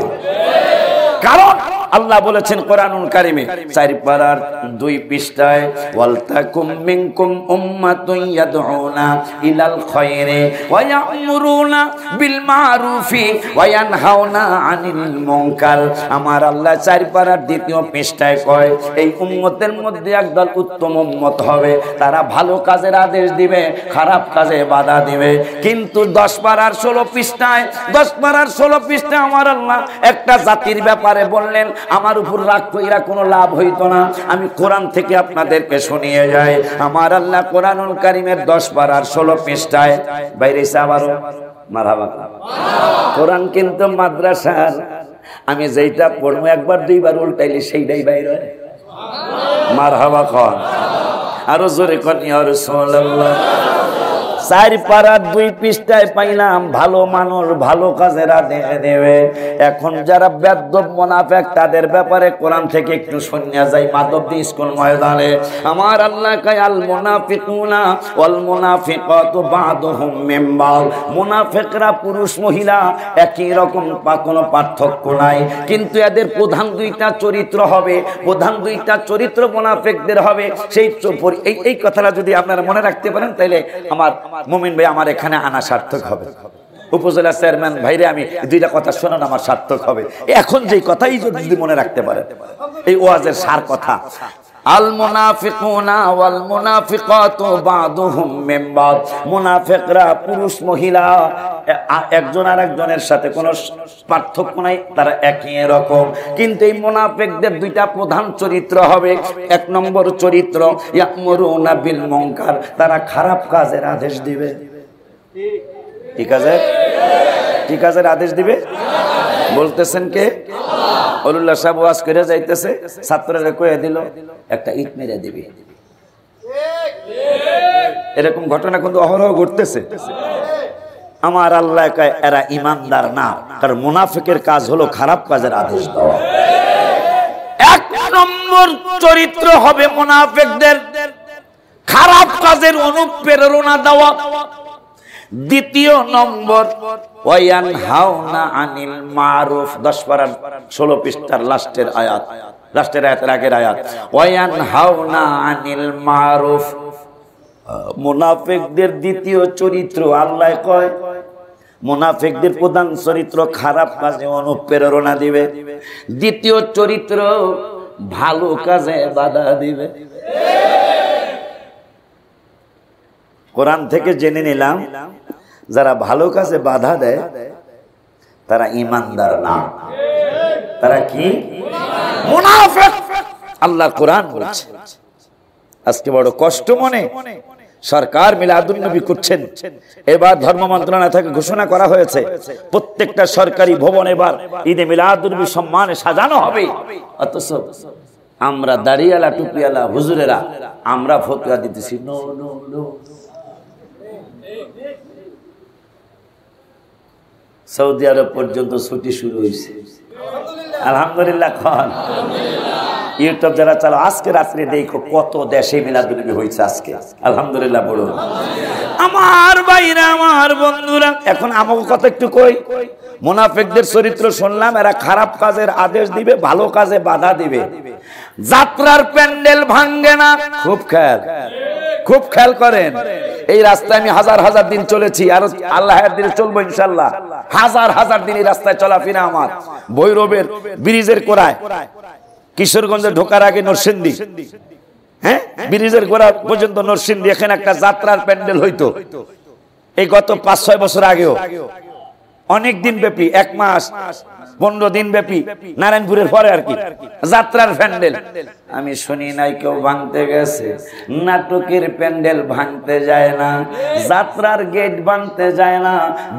কারণ আল্লাহ বলেছেন কোরআনুল কারিমে ৪ পারার ২ পৃষ্ঠায়, ওয়ালতাকুম মিনকুম উম্মাতুন ইয়াদউনা ইলাল খায়রি ওয়া ইয়ামুরুনা বিল মারুফি ওয়া ইয়ানহাউনা আনিল মুনকার। আমার আল্লাহ ৪ পারার ২য় পৃষ্ঠায় কয়, এই উম্মতের মধ্যে একদল উত্তম উম্মত হবে, তারা ভালো কাজের আদেশ দিবে, খারাপ কাজে বাধা দিবে। কিন্তু ১০ পারার ১৬ পৃষ্ঠায়, ১০ পারার ১৬ পৃষ্ঠায় আমার আল্লাহ একটা জাতির ব্যাপারে বললেন, আমার উপর রাগ কইরা কোনো লাভ হইতো না। আমি কোরআন থেকে আপনাদেরকে শুনিয়ে যাই। আমার আল্লাহ কোরআনুল কারীমের ১০ পারার ১৬ পৃষ্ঠায় বাইরে আবারও মারহাবা। কোরআন কিন্তু মাদ্রাসার, আমি যেইটা পড়বো একবার ২বার উল্টাইলে সেইটাই বাইরে হয়। মারহাবা খান, আরো জোরে কোন ইয়া রাসূলুল্লাহ। ৪ পারার ২ পৃষ্ঠায় পাইলাম ভালো মানুষ ভালো কাজের আদেশ দেবে। এখন যারা বেয়াদব মুনাফিক, তাদের ব্যাপারে কোরআন থেকে একটু শুনিয়া যাই। মাধবদী স্কুল ময়দানে আমার আল্লাহ কয়, আল মুনাফিকুনা ওয়াল মুনাফিকাতু বাদুহুম মিন বাদ। মুনাফিকরা পুরুষ মহিলা একই রকম, কোনো পার্থক্য নাই, কিন্তু এদের প্রধান ২টা চরিত্র হবে। প্রধান ২টা চরিত্র মুনাফিকদের হবে। সেই এই কথাটা যদি আপনারা মনে রাখতে পারেন, তাহলে আমার মুমিন ভাই আমার এখানে আনা সার্থক হবে। উপজেলা চেয়ারম্যান ভাইরে আমি ২টা কথা শোনান, আমার সার্থক হবে। এখন যেই কথাই যদি মনে রাখতে পারেন, এই ওয়াজের সার কথা, আল মুনাফিকুনা ওয়াল মুনাফিকাতু বাদুহুম মিন বাদ। মুনাফিকরা পুরুষ মহিলা একজন আরেকজনের সাথে কোনো পার্থক্য নাই, তারা একই রকম। কিন্তু এই মুনাফিকদের 2টা প্রধান চরিত্র হবে। ১ নম্বর চরিত্র, ইয়ামুরুনা বিল মুনকার, তারা খারাপ কাজের আদেশ দিবে। ঠিক আছে, ঠিক আছে, আদেশ দিবে। বলতেছেন কে? আল্লাহ সাহেব ওয়াজ করে যাইতেছে, ছাত্ররা কয়ে দিল একটা ইট মেরে দিবি। এরকম ঘটনা কিন্তু অহরহ ঘটতেছে। আমার আল্লাহ কয় এরা ইমানদার না, কারণ মুনাফিকের কাজ হলো খারাপ কাজের আদেশ দেওয়া। এক নম্বর চরিত্র হবে মুনাফিকদের খারাপ কাজের অনুপ্রেরণা দেওয়া। দ্বিতীয় নম্বর ওয়ায়ানহাউনা আনিল মারুফ, 10 পারার 16 পৃষ্ঠার লাস্টের আয়াত, লাস্টের আয়াতের আগের আয়াত, ওয়ায়ানহাউনা আনিল মারুফ। মুনাফিকদের দ্বিতীয় চরিত্র আল্লাহ কয় মুনাফিকদের প্রধান চরিত্র খারাপ কাজে অনুপ্রেরণা দিবে, দ্বিতীয় চরিত্র ভালো কাজে বাধা দিবে। কোরআন থেকে জেনে নিলাম যারা ভালো কাজে বাধা দেয় তারা ঈমানদার না, তারা কি? মুনাফিক। আল্লাহ কোরআন বলছে। আজকে বড় কষ্ট মনে সরকার মিলাদুন নবী করছেন। এবার ধর্ম মন্ত্রণালয় থেকে ঘোষণা করা হয়েছে প্রত্যেকটা সরকারি ভবন এবার ঈদে মিলাদুন নবী সম্মানে সাজানো হবে। অথচ আমরা দাড়িওয়ালা টুপিওয়ালা হুজুরেরা আমরা ফতোয়া দিতেছি নো নো নো। সৌদি আরব পর্যন্ত ছুটি শুরু হয়েছে, আলহামদুলিল্লাহ। খান ইউটিউব যারা চালো আজকে রাত্রে দেখো কত দেশে মিলাদুন নবী হয়েছে আজকে, আলহামদুলিল্লাহ। বলুন আমার ভাইরা, আমার বন্ধুরা, এখন আমাকে কথা একটু কই। মুনাফিকদের চরিত্র শুনলাম, এরা খারাপ কাজের আদেশ দিবে, ভালো কাজে বাধা দিবে। যাত্রার প্যান্ডেল ভাঙ্গে না, খুব খেয়াল করেন। এই রাস্তায় আমি হাজার হাজার দিন চলেছি, আর আল্লাহের দিনে চলবো ইনশাল্লাহ। হাজার হাজার দিন এই রাস্তায় চলাফেরা আমার। ভৈরবের ব্রিজের কোরায়, কিশোরগঞ্জে ঢোকার আগে নরসিংদী, হ্যাঁ, ব্রিজের গোড়া পর্যন্ত নরসিংদী, এখানে একটা যাত্রার প্যান্ডেল হইতো এই গত 5-6 বছর আগেও, অনেক দিন ব্যাপী, 1 মাস 15 দিন ব্যাপী, নারায়ণপুরের পরে আর কি যাত্রার প্যান্ডেল। আমি শুনি নাই কেউ ভাঙতে গেছে। নাটকের প্যান্ডেল ভাঙতে যায় না, যাত্রার গেট ভাঙতে যায় না,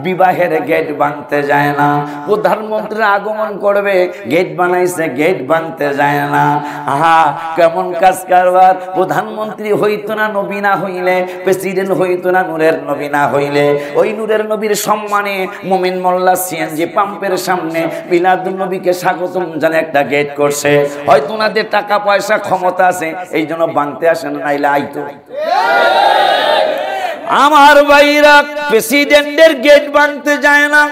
বিবাহের গেট ভাঙতে যায় না। প্রধানমন্ত্রী আগমন করবে, গেট বানাইছে, গেট ভাঙতে যায় না। আহা, কেমন কাজ কারবার! প্রধানমন্ত্রী হইতো না নবী না হইলে, প্রেসিডেন্ট হইতো না নূরের নবী না হইলে। ওই নূরের নবীর সম্মানে মুমিন মোল্লা সিএনজি পাম্পের সামনে মিলাদুন নবীকে স্বাগতম জানে একটা গেট করছে। হয়তো ওনাদের টাকা পয়সা ক্ষমতা আছে, এই জন্য ভাঙতে আসে না, নাইলে আইতো। আমার ভাইরা, প্রেসিডেন্টের গেট ভাঙতে যায় না,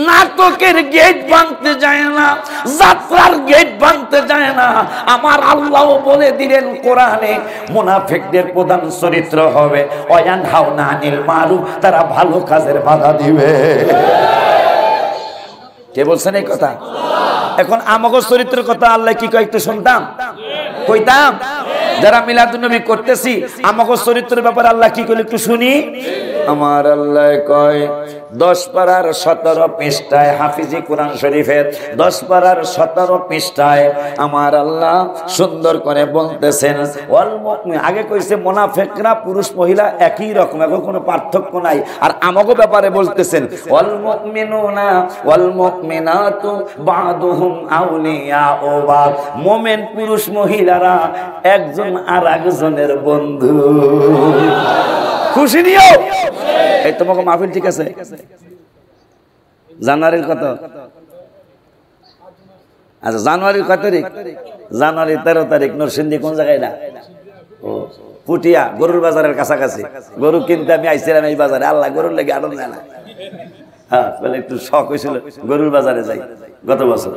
নাটকের গেট ভাঙতে যায় না, যাত্রার গেট ভাঙতে যায় না। আমার আল্লাহ বলে দিলেন কোরআনে, মুনাফিকদের প্রধান চরিত্র হবে ওয়ায়ানহাউনা আনিল মারুফ, তারা ভালো কাজের বাধা দিবে। কে বলছেন এই কথা? এখন আমাগো চরিত্রের কথা আল্লাহ কি কয় একটু শুনতাম, কইতাম। যারা মিলাদুন নবী করতেছি, আমাগো চরিত্রের ব্যাপারে আল্লাহ কি কইল একটু শুনি। আমার আল্লাহ কয় 10 পারার 17 পৃষ্ঠায়, হাফিজি কোরআন শরীফের 10 পারার 17 পৃষ্ঠায় আমার আল্লাহ সুন্দর করে বলতেছেন, ওয়াল মুমিন, আগে কইছে মুনাফিকরা পুরুষ মহিলা একই রকম, এখন কোনো পার্থক্য নাই। আর আমাগো ব্যাপারে বলতেছেন, ওয়াল মুমিনুনা ওয়াল মুমিনাতু বাদুহুম আউলিয়াউ বাদ। মুমিন পুরুষ মহিলারা একজন আর একজনের বন্ধু। খুশি নিও। এই তোমাকে মাহফিল ঠিক আছে? জানুয়ারির কত? আচ্ছা, জানুয়ারির কত তারিখ? জানুয়ারি 13 তারিখ। নরসিংদী কোন জায়গায়? না, ও পুটিয়া, গরুর বাজারের কাছাকাছি। গরু কিনতে আমি আইছিলাম এই বাজারে, আল্লাহ গরুর লেগে আনন্দ দেয় না। হ্যাঁ, বলে একটু শখ হয়েছিল গরুর বাজারে যাই গত বছর।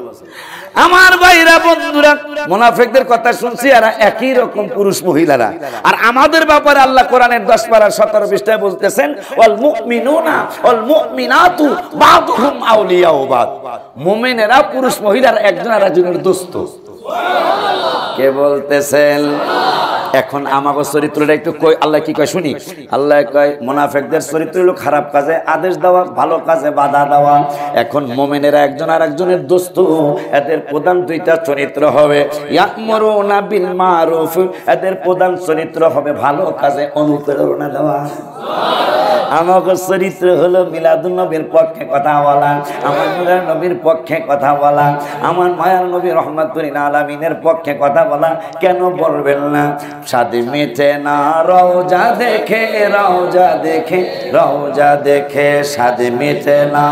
আমার ভাইরা, বন্ধুরা, মুনাফিকদের কথা শুনছি, এরা একই রকম পুরুষ মহিলারা। আর আমাদের ব্যাপারে আল্লাহ কোরআনের 10 পারার 17 পৃষ্ঠায় বলতেছেন, ওয়াল মুমিনুনা ওয়াল মুমিনাতু বাদুহুম আউলিয়াউ বাদ। মুমিনেরা পুরুষ মহিলার একজন আরেকজনের দোস্ত। কে বলতেছেন? এখন আমাগো চরিত্রটা একটু কই, আল্লাহ কি কয় শুনি। আল্লাহ কয় মুনাফিকদের চরিত্র হলো খারাপ কাজে আদেশ দেওয়া, ভালো কাজে বাধা দেওয়া। এখন মুমিনেরা একজন আরেকজনের দোস্ত। এদের প্রধান 2টা চরিত্র হবে ইয়ামুরুনা বিল মারুফ, এদের প্রধান চরিত্র হবে ভালো কাজে অনুপ্রেরণা দেওয়া। আমাদের চরিত্র হলো মিলাদুন নবীর পক্ষে কথা বলা, আমার নূরের নবীর পক্ষে কথা বলা, আমার মায়ার নবী রহমাতুল আলামিনের পক্ষে কথা বলা। কেন বলবেন না? স্বাদ মিটে না রওজা দেখে, রওজা দেখে, রওজা দেখে স্বাদ মিটে না।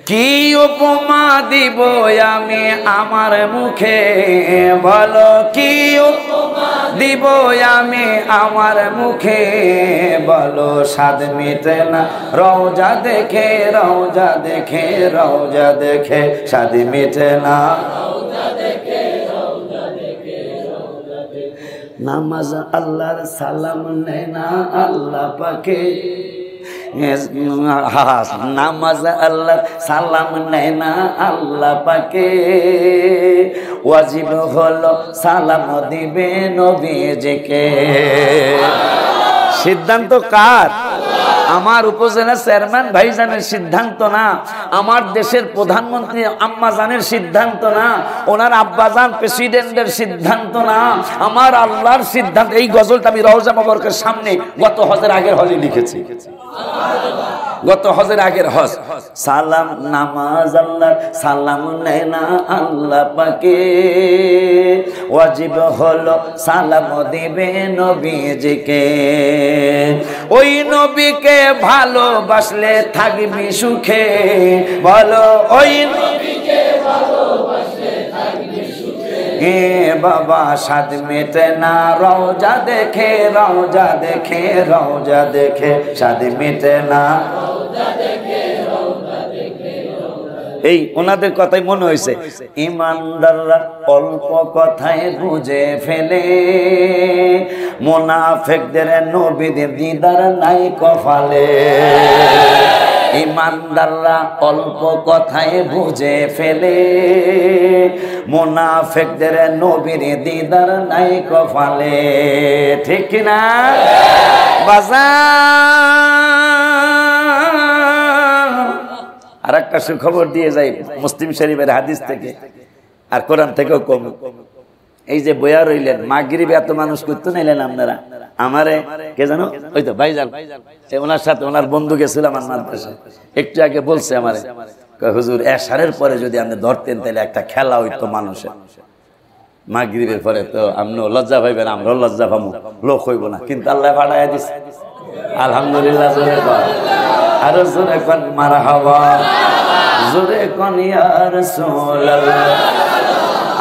কি উপমা দিব আমি আমার মুখে, বলো কি উপমা দিব আমি আমার মুখে, বলো স্বাদ মিটে না রওজা দেখে, রওজা দেখে, রওজা দেখে স্বাদ মিটে না। নামাজ আল্লাহর সালাম নেয় না আল্লাহ পাকে, নামাজ আল্লাহ সালাম নেয় না আল্লাহ পাকে, ওয়াজিব হলো সালাম দিবে নবীজিকে। সিদ্ধান্ত কার? আমার উপজেলা চেয়ারম্যান ভাইজানের সিদ্ধান্ত না, আমার দেশের প্রধানমন্ত্রী আম্মাজানের সিদ্ধান্ত না, ওনার আব্বাজান প্রেসিডেন্টের সিদ্ধান্ত না, আমার আল্লাহর সিদ্ধান্ত। এই গজলটা আমি রওজা মোবারকের সামনে গত হজের আগের হজে লিখেছি, গত হজের আগের হজ। সালাম নামাজ আল্লাহ সালাম নেয় না আল্লাহ পাকে, ওয়াজিব হলো সালাম দিবে নবীজিকে। ওই নবীকে ভালোবাসলে থাকবি সুখে, বলো ওই নবীকে ভালোবাসলে থাকবি সুখে। হে বাবা স্বাদ মেটে না রওজা দেখে, রওজা দেখে, রওজা দেখে স্বাদ মেটে না। এই ওনাদের কথাই মনে হয়েছে, ইমানদাররা অল্প কথায় বুঝে ফেলে, মুনাফিকদের নবীদের দিদার নাই কপালে। ইমানদাররা অল্প কথায় বুঝে ফেলে, মুনাফিকদের নবীর দিদার নাই কপালে। ঠিক কিনা বাজার? আর একটা সুখবর দিয়ে যাই মুসলিম শরীফের হাদিস থেকে আর কোরআন থেকেও কম। এই যে বয়া রইলেন মাগরিবে এত মানুষ করতে নিলেন আপনারা, আমারে কে জানো ওই তো ভাইজান, ওনার সাথে ওনার বন্ধু গেছিল আমার মাদ্রাসায়, একটু আগে বলছে আমারে, হুজুর এশারের পরে যদি আপনি ধরতেন তাহলে একটা খেলা হইতো মানুষের, মাগরিবের পরে তো আপনিও লজ্জা পাইবেন আমরাও লজ্জা পাবো, লোক হইব না, কিন্তু আল্লাহ পাঠাইয়া দিছে। আলহামদুলিল্লাহ, জোরে কর, আরো জোরে কর মারহাবা, জোরে কর ইয়া রাসূলুল্লাহ,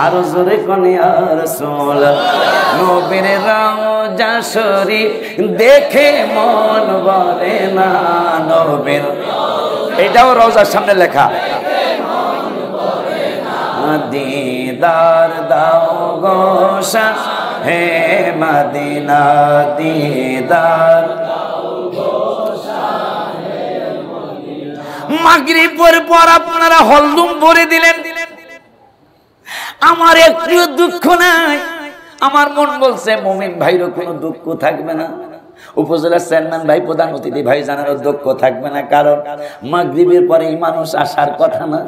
আরো জোরে কর ইয়া রাসূলুল্লাহ। নবীর রওজা শরীফ দেখে মন ভরে না, নবীর এটাও রওজার সামনে লেখা, দিদার দাও গোসা হে মদিনা, দিদার মাগরিব পর আপনারা হলদুম ভরে দিলেন। আমার একটু দুঃখ নাই, আমার মন বলছে মুমিন ভাইরও কোনো দুঃখ থাকবে না, উপজেলা চেয়ারম্যান ভাই প্রধান অতিথি ভাই জানারও দুঃখ থাকবে না, কারণ মাগরিবের পরে এই মানুষ আসার কথা না।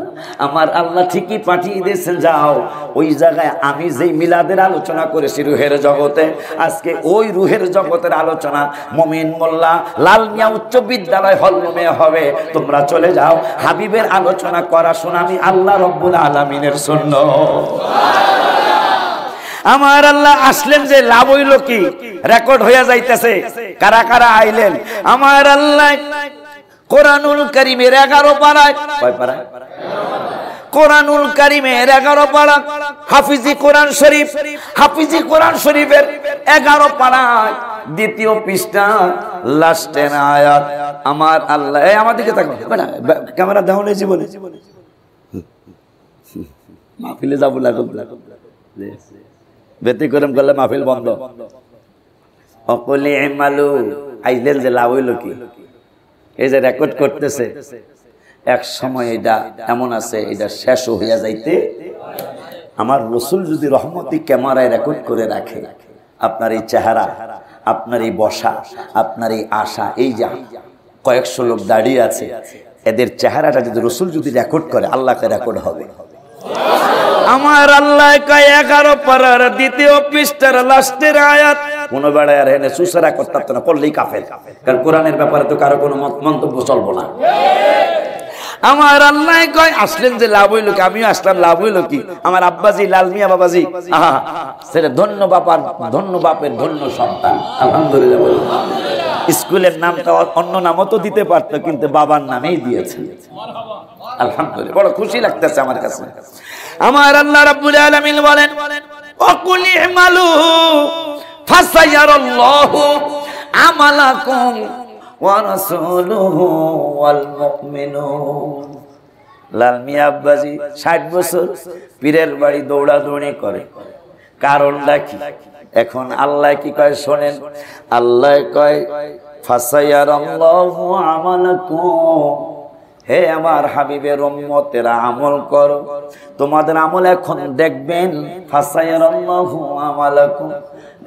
আমার আল্লাহ ঠিকই পাঠিয়ে দিয়েছেন, যাও ওই জায়গায় আমি যেই মিলাদের আলোচনা করেছি রুহের জগতে, আজকে ওই রুহের জগতের আলোচনা মুমিন মোল্লা লাল মিয়া উচ্চ বিদ্যালয় হলরুমে হবে, তোমরা চলে যাও, হাবিবের আলোচনা করা শোনা আমি আল্লাহ রব্বুল আলামিনের সুন্নাত। আমার আল্লাহ আসলেন যে লাভ হইল কি, রেকর্ড হয়ে যাইতেছে কারা কারা আইলেন। আমার আল্লাহ কোরআনুল কারীমের 11 পারায়, কয় পারায়? কোরআনুল কারীমের 11 পারা, হাফিজি কোরআন শরীফ, হাফিজি কোরআন শরীফের 11 পারায় দ্বিতীয় পৃষ্ঠা লাস্টের আয়াত। আমার আল্লাহ এই আমাদেরকে তাকাও, ক্যামেরা দাও না জীবনে, মাহফিলে যাবো লাগো, ব্যতিক্রম করলে মাহফিল বন্ধ। অকলি মালু আইলেন যে লাভ হইল কি, এই যে রেকর্ড করতেছে, এক সময় এটা এমন আছে এটা শেষ হইয়া যাইতে। আমার রসুল যদি রহমতি ক্যামেরায় রেকর্ড করে রাখে, আপনার এই চেহারা, আপনার এই বসা, আপনার এই আশা, এই যে কয়েকশো লোক দাঁড়িয়ে আছে, এদের চেহারাটা যদি রসুল যদি রেকর্ড করে, আল্লাহকে রেকর্ড হবে। আমার আল্লাহ 11 পারার দ্বিতীয় পৃষ্ঠার লাস্টের আয়াত, কোনো বেড়ায় আর এনে সুসেরা করতে পারতো না, করলেই কাফের। কারণ কোরআনের ব্যাপারে তো কারো কোনো মন্তব্য চলবো না। আমার আল্লাহ কয় আসলেন যে লাভ হইল কি, আমিও আসলাম লাভ হইল কি। আমার আব্বাজি লাল মিয়া বাবাজি আহা সেটা ধন্য বাপার ধন্য বাপের ধন্য সন্তান, আলহামদুলিল্লাহ। স্কুলের নামটা অন্য নামও তো দিতে পারতো, কিন্তু বাবার নামেই দিয়েছে, আলহামদুলিল্লাহ। বড় খুশি লাগতেছে আমার কাছে। আমার আল্লাহ রাব্বুল আলামিন বলেন ওয়াকুল ইমালু ফাসায়ারাল্লাহু আমালাকুম ওয়া রাসূলুহু ওয়াল মুমিনুন। লাল মিয়া আব্বাজি 60 বছর পীরের বাড়ি দৌড়াদৌড়ি করে, কারণটা কি? এখন আল্লাহ কি কয় শোনেন, আল্লাহ কয় ফাসায়ারাল্লাহু আমালাকুম, হে আমার হাবিবের উম্মতেরা আমল করো, তোমাদের আমল এখন দেখবেন। ফাসায়ারাল্লাহু আমালাকুম,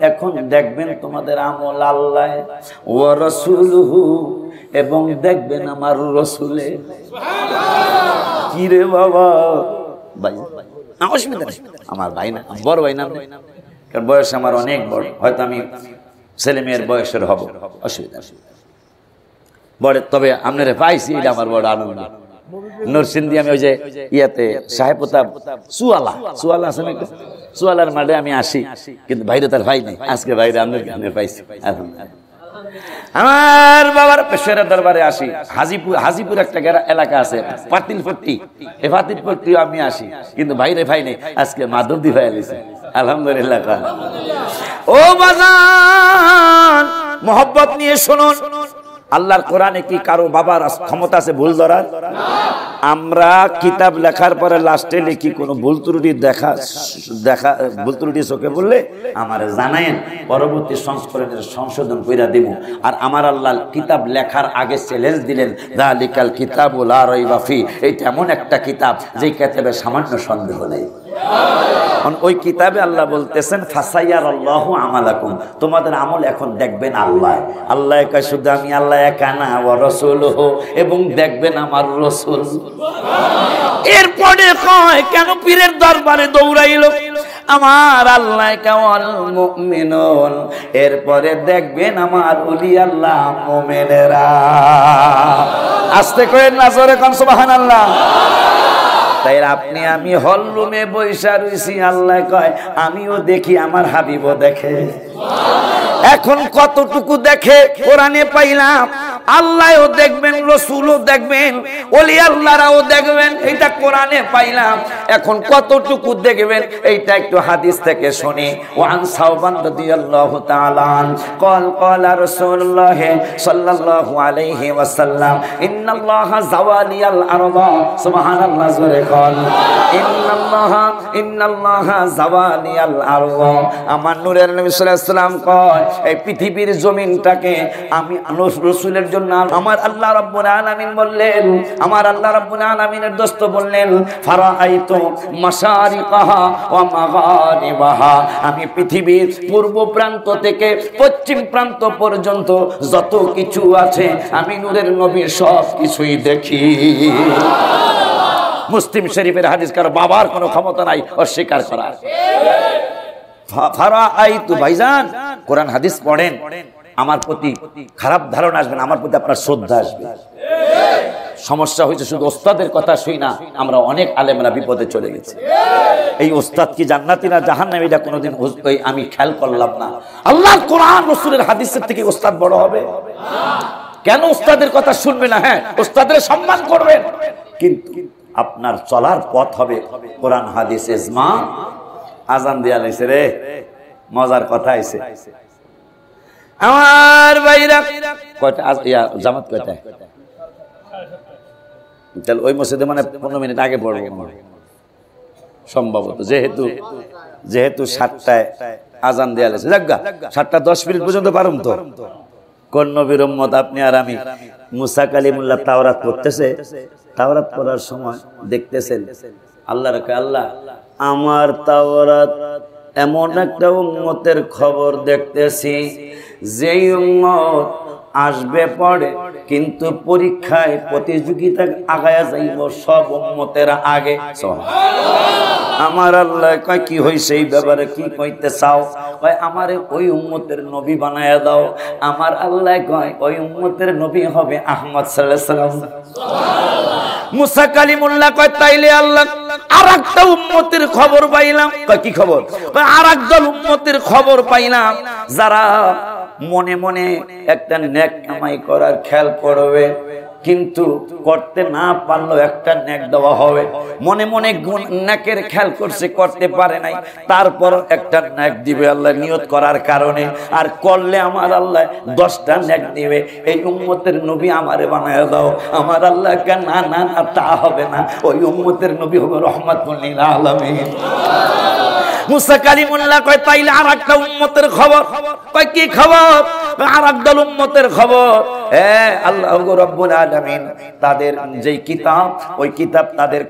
এখন দেখবেন তোমাদের আমল আল্লাহ, ওয়া রাসূলুহু, এবং দেখবেন আমার রাসূলে। কি রে বাবা, ভাই অসুবিধা নেই, আমার ভাই না, বড় ভাই না, কারণ বয়স আমার অনেক বড়, হয়তো আমি ছেলে মেয়ের বয়সের হব, অসুবিধা বড়। তবে আপনারা পাইছি, এটা আমার বড় আনন্দ। নরসিংদী আমি ওই যে ইয়াতে সাহেবতাব সুয়ালা আছে না, সুয়ালার মাঠে আমি আসি, কিন্তু বাইরে তার ভাই নেই, আজকে বাইরে আপনার পাইছি। আমার বাবার পেশোয়ারের দরবারে আসি, হাজিপুর একটা এলাকা আছে পাতিলপট্টি, এই পাতিলপট্টি আমি আসি, কিন্তু বাইরে ভাই নেই, আজকে মাধবদী ভাই আলিছে, আলহামদুলিল্লাহ। ও বাজান মোহব্বত নিয়ে শুনুন, আল্লাহর কোরআনে কি কারো বাবার ক্ষমতা আছে ভুল ধরার? আমরা কিতাব লেখার পরে লাস্টে লিখি, কোনো ভুল ত্রুটি ভুল ত্রুটি চোখে বললে আমার জানায়েন, পরবর্তী সংস্করণের সংশোধন কইরা দিব। আর আমার আল্লাহ কিতাব লেখার আগে চ্যালেঞ্জ দিলেন, যালিকাল কিতাবু লা রাইবা ফি, এইটা এমন একটা কিতাব যে কিতাবে সামান্য সন্দেহ নেই। ওই কিতাবে আল্লাহ বলতেছেন ফাসায়ারাল্লাহু আমালাকুম, তোমাদের আমল এখন দেখবেন আল্লাহ। আল্লাহ কয় শুধু আমি আল্লাহ একা না, ওয়া রাসূলুহু, এবং দেখবেন আমার রাসূল। এরপরে কয় কেন পীরের দরবারে দৌড়াইলো? আমার আল্লাহ ওয়াল মুমিনুন, এরপরে দেখবেন আমার ওলি আল্লাহ মুমিনেরা। আস্তে করে না, জোরে কোন সুবহানাল্লাহ। তাই আপনি আমি হল রুমে বৈশা রইছি, আল্লাহ কয় আমিও দেখি, আমার হাবিবও দেখে। এখন কতটুকু দেখে কোরআনে পাইলাম, আল্লাহও দেখবেন, রাসূলও দেখবেন, ওলি আল্লাহরাও দেখবেন, এটা কোরআনে পাইলাম। এখন কতটুকু দেখবেন এইটা একটু হাদিস থেকে শুনি। ওয়ান সাওবান রাদিয়াল্লাহু তাআলা قال قال رسول الله صلى الله عليه وسلم ان الله زوالي الارض سبحان الله জোরে قال ان الله زوالي الارض। আমার নূরের নবী সাল্লাল্লাহু আলাইহি ওয়াসাল্লাম কয় এই পৃথিবীর জমিনটাকে আমি রাসূলের জন্য আমার আল্লাহ রাব্বুল আলামিন বললেন, আমার আল্লাহ রাব্বুল আলামিনের দোস্ত বললেন ফারাআইতু মাশারিকাহা ওয়া মাগারিবাহা, আমি পৃথিবীর পূর্ব প্রান্ত থেকে পশ্চিম প্রান্ত পর্যন্ত যত কিছু আছে আমি নূরের নবীর সব কিছুই দেখি। মুসলিম শরীফের হাদিস, কারো বাবার কোনো ক্ষমতা নাই অস্বীকার করার। ফারাআইতু, ভাইজান কোরআন হাদিস পড়েন, আমার প্রতি খারাপ ধারণা আসবে না, আমার প্রতি আপনার শ্রদ্ধা আসবে। সমস্যা হয়েছে শুধু ওস্তাদের কথা শুই না, আমরা অনেক আলেমরা বিপদে চলে গেছি। এই ওস্তাদ কি জান্নাতি না জাহান্নামী, এটা কোনোদিন আমি খেয়াল করলাম না। আল্লাহর কোরআন রাসূলের হাদিসের থেকে ওস্তাদ বড় হবে? কেন ওস্তাদের কথা শুনবে না? হ্যাঁ, ওস্তাদের সম্মান করবেন, কিন্তু আপনার চলার পথ হবে কোরআন হাদিস ইজমা। আজান দিয়া লাইছে রে, মজার কথা আইছে। আমার ভাইরা কয়টা জামাত কয়টা? তাহলে ওই মসজিদে মানে 15 মিনিট আগে পড়বো সম্ভবত, যেহেতু 7টায় আজান দেয়া আছে। যাজ্ঞা 7টা 10 মিনিট পর্যন্ত পারুম তো। কোন নবীর উম্মত আপনি আর আমি? মুসা কালিমুল্লাহ তাওরাত পড়তেছে, তাওরাত পড়ার সময় দেখতেছেন আল্লাহর কে আল্লাহ আমার তাওরাত এমন একটা উম্মতের খবর দেখতেছি যেই উম্মত আসবে পরে কিন্তু পরীক্ষায় প্রতিযোগিতা আগায়া যাইব সব উম্মতের আগে। আমার আল্লাহ কয় কি হইছে এই ব্যাপারে কি কইতে চাও? কয় আমারে ওই উম্মতের নবী বানায়া দাও। আমার আল্লাহ কয় ওই উম্মতের নবী হবে আহমদ সাল্লাল্লাহু আলাইহি সাল্লাম। মুসা কালিমুল্লাহ কয় তাইলে আল্লাহ আরেকটা উম্মতের খবর পাইলাম। কয় কি খবর? কয় আরেকদল উম্মতের খবর পাইলাম যারা মনে মনে একটা নেক কামাই করার খেয়াল করবে, কিন্তু করতে না পারলো একটা নেক দেওয়া হবে। মনে মনে নেকের খেয়াল করছে, করতে পারে নাই, তারপর একটা নেক দিবে আল্লাহ নিয়ত করার কারণে। আর করলে আমার আল্লাহ 10টা নেক দিবে। এই উম্মতের নবী আমারে বানায় দাও। আমার আল্লাহ কে না না না তা হবে না, ওই উম্মতের নবী হবে রাহমাতুল লিল আলামিন। মুসা কালিমুল্লাহ কয় তাইলে আরেকটা উম্মতের খবর। কয় কি খবর? আরেকদল উম্মতের খবর। আল্লাহ রাব্বুল আলামিন তাদের যেই কিতাব, ওই কিতাব তাদের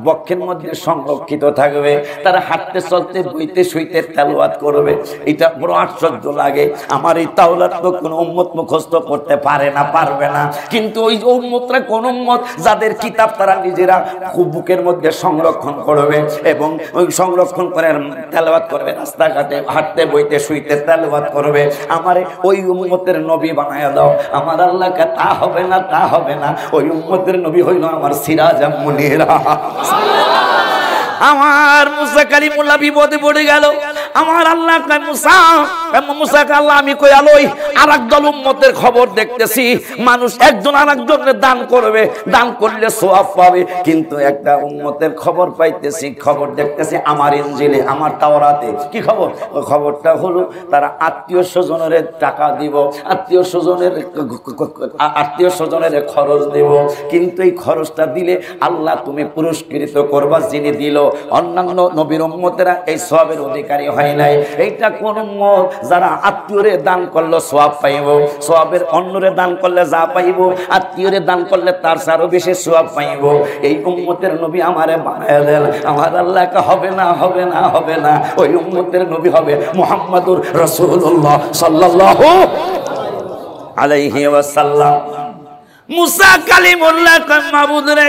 বক্ষের মধ্যে সংরক্ষিত থাকবে। তারা হাঁটতে চলতে বইতে শুইতে তেলাওয়াত করবে। এটা বড় আশ্চর্য লাগে। আমার এই তাওরাত তো কোন উম্মত মুখস্থ করতে পারে না, পারবে না। কিন্তু ওই উম্মতরা কোন উম্মত যাদের কিতাব তারা নিজেরা বুকের মধ্যে সংরক্ষণ করবে এবং ওই সংরক্ষণ করে তেলাওয়াত করবে, রাস্তাঘাটে হাঁটতে বইতে শুইতে তেলাওয়াত করবে। আমারে ওই উম্মতের নবী বানায়া দাও। আমার আল্লাহকে তা হবে না, তা হবে না, ওই উম্মতের নবী হইল আমার সিরাজ মুনিরা। আমার মুসা কালিমুল্লাহ বিপদে পড়ে গেল। আমার আল্লাহ কয় মুসাকে আল্লাহ আমি কই আলোই আরেকদল উম্মতের খবর দেখতেছি। মানুষ একজন আরেকজনের দান করবে, দান করলে সওয়াব পাবে। কিন্তু একটা উম্মতের খবর পাইতেছি, খবর দেখতেছি আমার ইনজিলে, আমার তাওরাতে। কি খবর? খবরটা হলো তারা আত্মীয় স্বজনের টাকা দিব, আত্মীয় স্বজনের খরচ দেব। কিন্তু এই খরচটা দিলে আল্লাহ তুমি পুরস্কৃত করবা যিনি দিল। অন্যান্য নবীর উম্মতেরা এই সওয়াবের অধিকারী হয় নাই। এইটা কোন উম্মত যারা আত্মীয়রে দান করলো সওয়াব পাইব, সওয়াবের অন্যরে দান করলে যা পাইব আত্মীয়রে দান করলে তার আরো বেশি সওয়াব পাইব। এই উম্মতের নবী আমারে বানায় দেন। আমার আল্লাহকে হবে না, হবে না, হবে না, ওই উম্মতের নবী হবে মুহাম্মাদুর রাসূলুল্লাহ সাল্লাল্লাহু আলাইহি ওয়াসাল্লাম। মুসা কালিমুল্লাহ কয় মাবুদ রে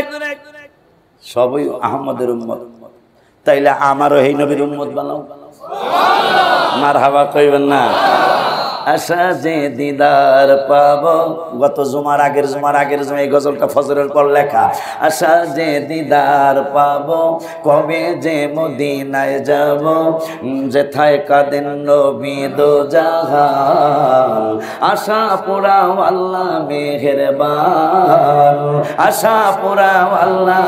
সবই আহমদের উম্মত, তাইলে আমারও এই নবীর উম্মত বানাও। মারহাবা কইবেন না? আশা যে দিদার পাবো, গত জুমার আগের জুমা এই গজলটা ফজরের পর লেখা। আশা যে দিদার পাবো, কবে যে মদিনায় যাব, যেথায় কাঁদেন নবী দো জাহান। আশা পোড়াও আল্লাহ মেহেরবান, আশা পোড়াও আল্লাহ।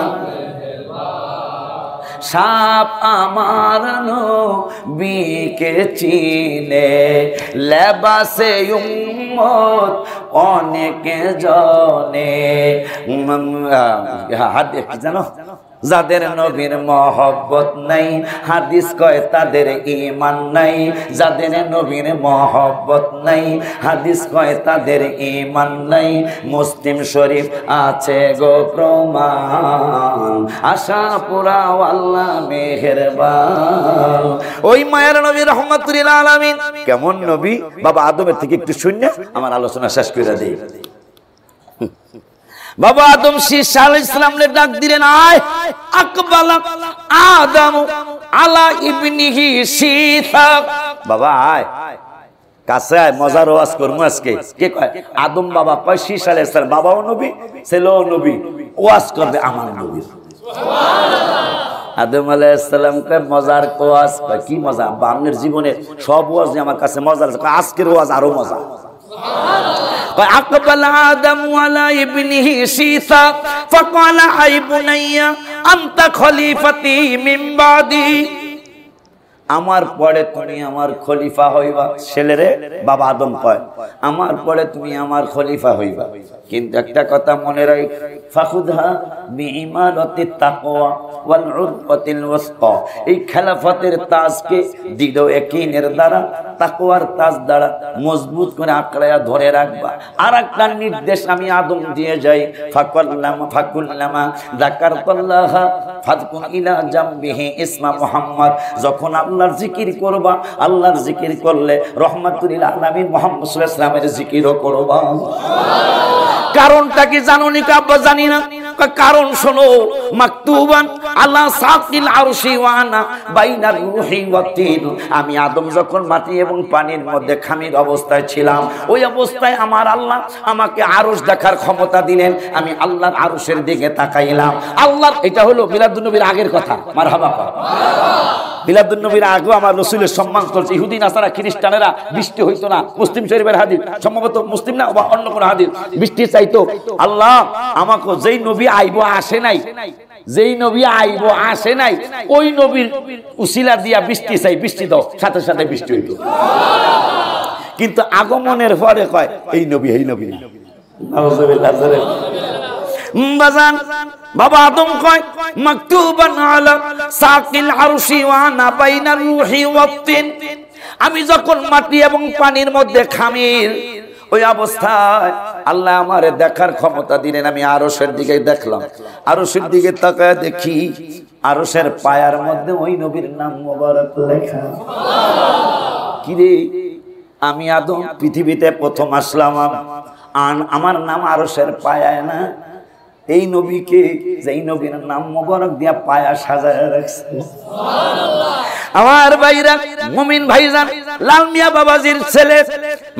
সাপ আমার নবীকে চিনে, লেবাসে উম্মত অনেকে জনে। জানো যাদের নবীর মহব্বত নাই, হাদিস কয় তাদের ঈমান নাই। যাদের নবীর মহব্বত নাই, হাদিস কয় তাদের ঈমান নাই। মুসলিম শরীফ আছে গো প্রমাণ, আশা পুরাও আল্লাহ মেহেরবান। ওই মায়ের নবী রাহমাতুল লিল আলামিন কেমন নবী? বাবা আদমের থেকে একটু শুনে আমার আলোচনা শেষ করে দেই। বাবা আদম শীষ আলাইহিস সালামকে ডাক দিলেন, আয় আকবালা আদম আলা ইবনিহি শীথা। বাবা আয় কাছে আয়, মজার ওয়াজ করবো আজকে। কে কয়? আদম বাবা কয় শীষ আলাইহিস সালাম, বাবাও নবী ছেলেও নবী, ওয়াজ করবে আমার নবী। আদম আলাইহিস সালাম কয় মজার ওয়াজ। কয় কি মজা? বাংলার জীবনে সব ওয়াজ আমার কাছে মজার, আজকের ওয়াজ আরো মজা। أقبل آدم على ابنه شيثا فقال أي بني أنت خليفتي من بعدي। আমার পরে তুমি আমার খলিফা হইবা। ছেলেরে বাবা আদম কয় আমার পরে তুমি আমার খলিফা হইবা, কিন্তু একটা কথা মনে রাখ, ফাখুদহা বিইমানাতি তাকওয়া ওয়াল উরওয়াতিল ওয়াসকা। এই খেলাফতের তাজকে দৃঢ় ইয়াকিনের দ্বারা, তাকওয়ার তাজ দ্বারা মজবুত করে আঁকড়ায়া ধরে রাখবা। আর একটা নির্দেশ আমি আদম দিয়ে যাই, ফাকুল্লামা যাকারতুল্লাহ ফাদকুন ইলা জামবিহি ইসমা মুহাম্মদ। যখন আল্লাহর জিকির করবা, আল্লাহর জিকির করলে রহমাতুল লিল আলামিন মুহাম্মদ সাল্লাল্লাহু আলাইহি ওয়াসাল্লামের জিকিরও করবা। কারণটা কি জানো নি আব্বা? জানি না। কারণ শোনো, মাকতুবান আলা সাকিল আরশি ওয়া আনা বাইনার রূহি ওয়াত তিন। আমি আদম যখন মাটি এবং পানির মধ্যে খামির অবস্থায় ছিলাম, ওই অবস্থায় আমার আল্লাহ আমাকে আরশ দেখার ক্ষমতা দিলেন। আমি আল্লাহর আরশের দিকে তাকাইলাম। আল্লাহ, এটা হলো মিলাদুন নবীর আগের কথা। মারহাবা। মিলাদুন নবীর আগেও আমার রাসূলের সম্মান করছে। ইহুদি নাসারা খ্রিস্টানেরা বৃষ্টি হইতো না, মুসলিম শরীফের হাদিস, সম্ভবত মুসলিম না বা অন্য কোন হাদিস, বৃষ্টি চাইতো। আল্লাহ আমাকে যেই নবী আইবো আসে নাই, যেই নবী আইবো আসে নাই, ওই নবীর উসিলা দিয়া বৃষ্টি চাই, বৃষ্টি দাও, সাথে সাথে বৃষ্টি হইতো। কিন্তু আগমনের পরে কয় এই নবী, এই নবী। নাউযুবিল্লাহ। বাজান বাবা আদম কয় মাকতুবান আলা সাকিল আরশি ওয়া আনা বাইনার রূহি ওয়াত তিন। আমি যখন মাটি এবং পানির মধ্যে খামির, ওই অবস্থায় আল্লাহ আমারে দেখার ক্ষমতা দিলেন। আমি আরশের দিকে দেখলাম। আরশের দিকে তাকায় দেখি আরশের পায়ার মধ্যে ওই নবীর নাম মোবারক লেখা। কি রে, আমি আদম পৃথিবীতে প্রথম আসলাম, আমার নাম আরশের পায়ায় না? এই নবীকে, যেই নবীর নাম মোবারক দিয়া পায়া সাজায় রাখছে। আমার ভাইরা, মুমিন ভাইজান, লাল মিয়া বাবাজির ছেলে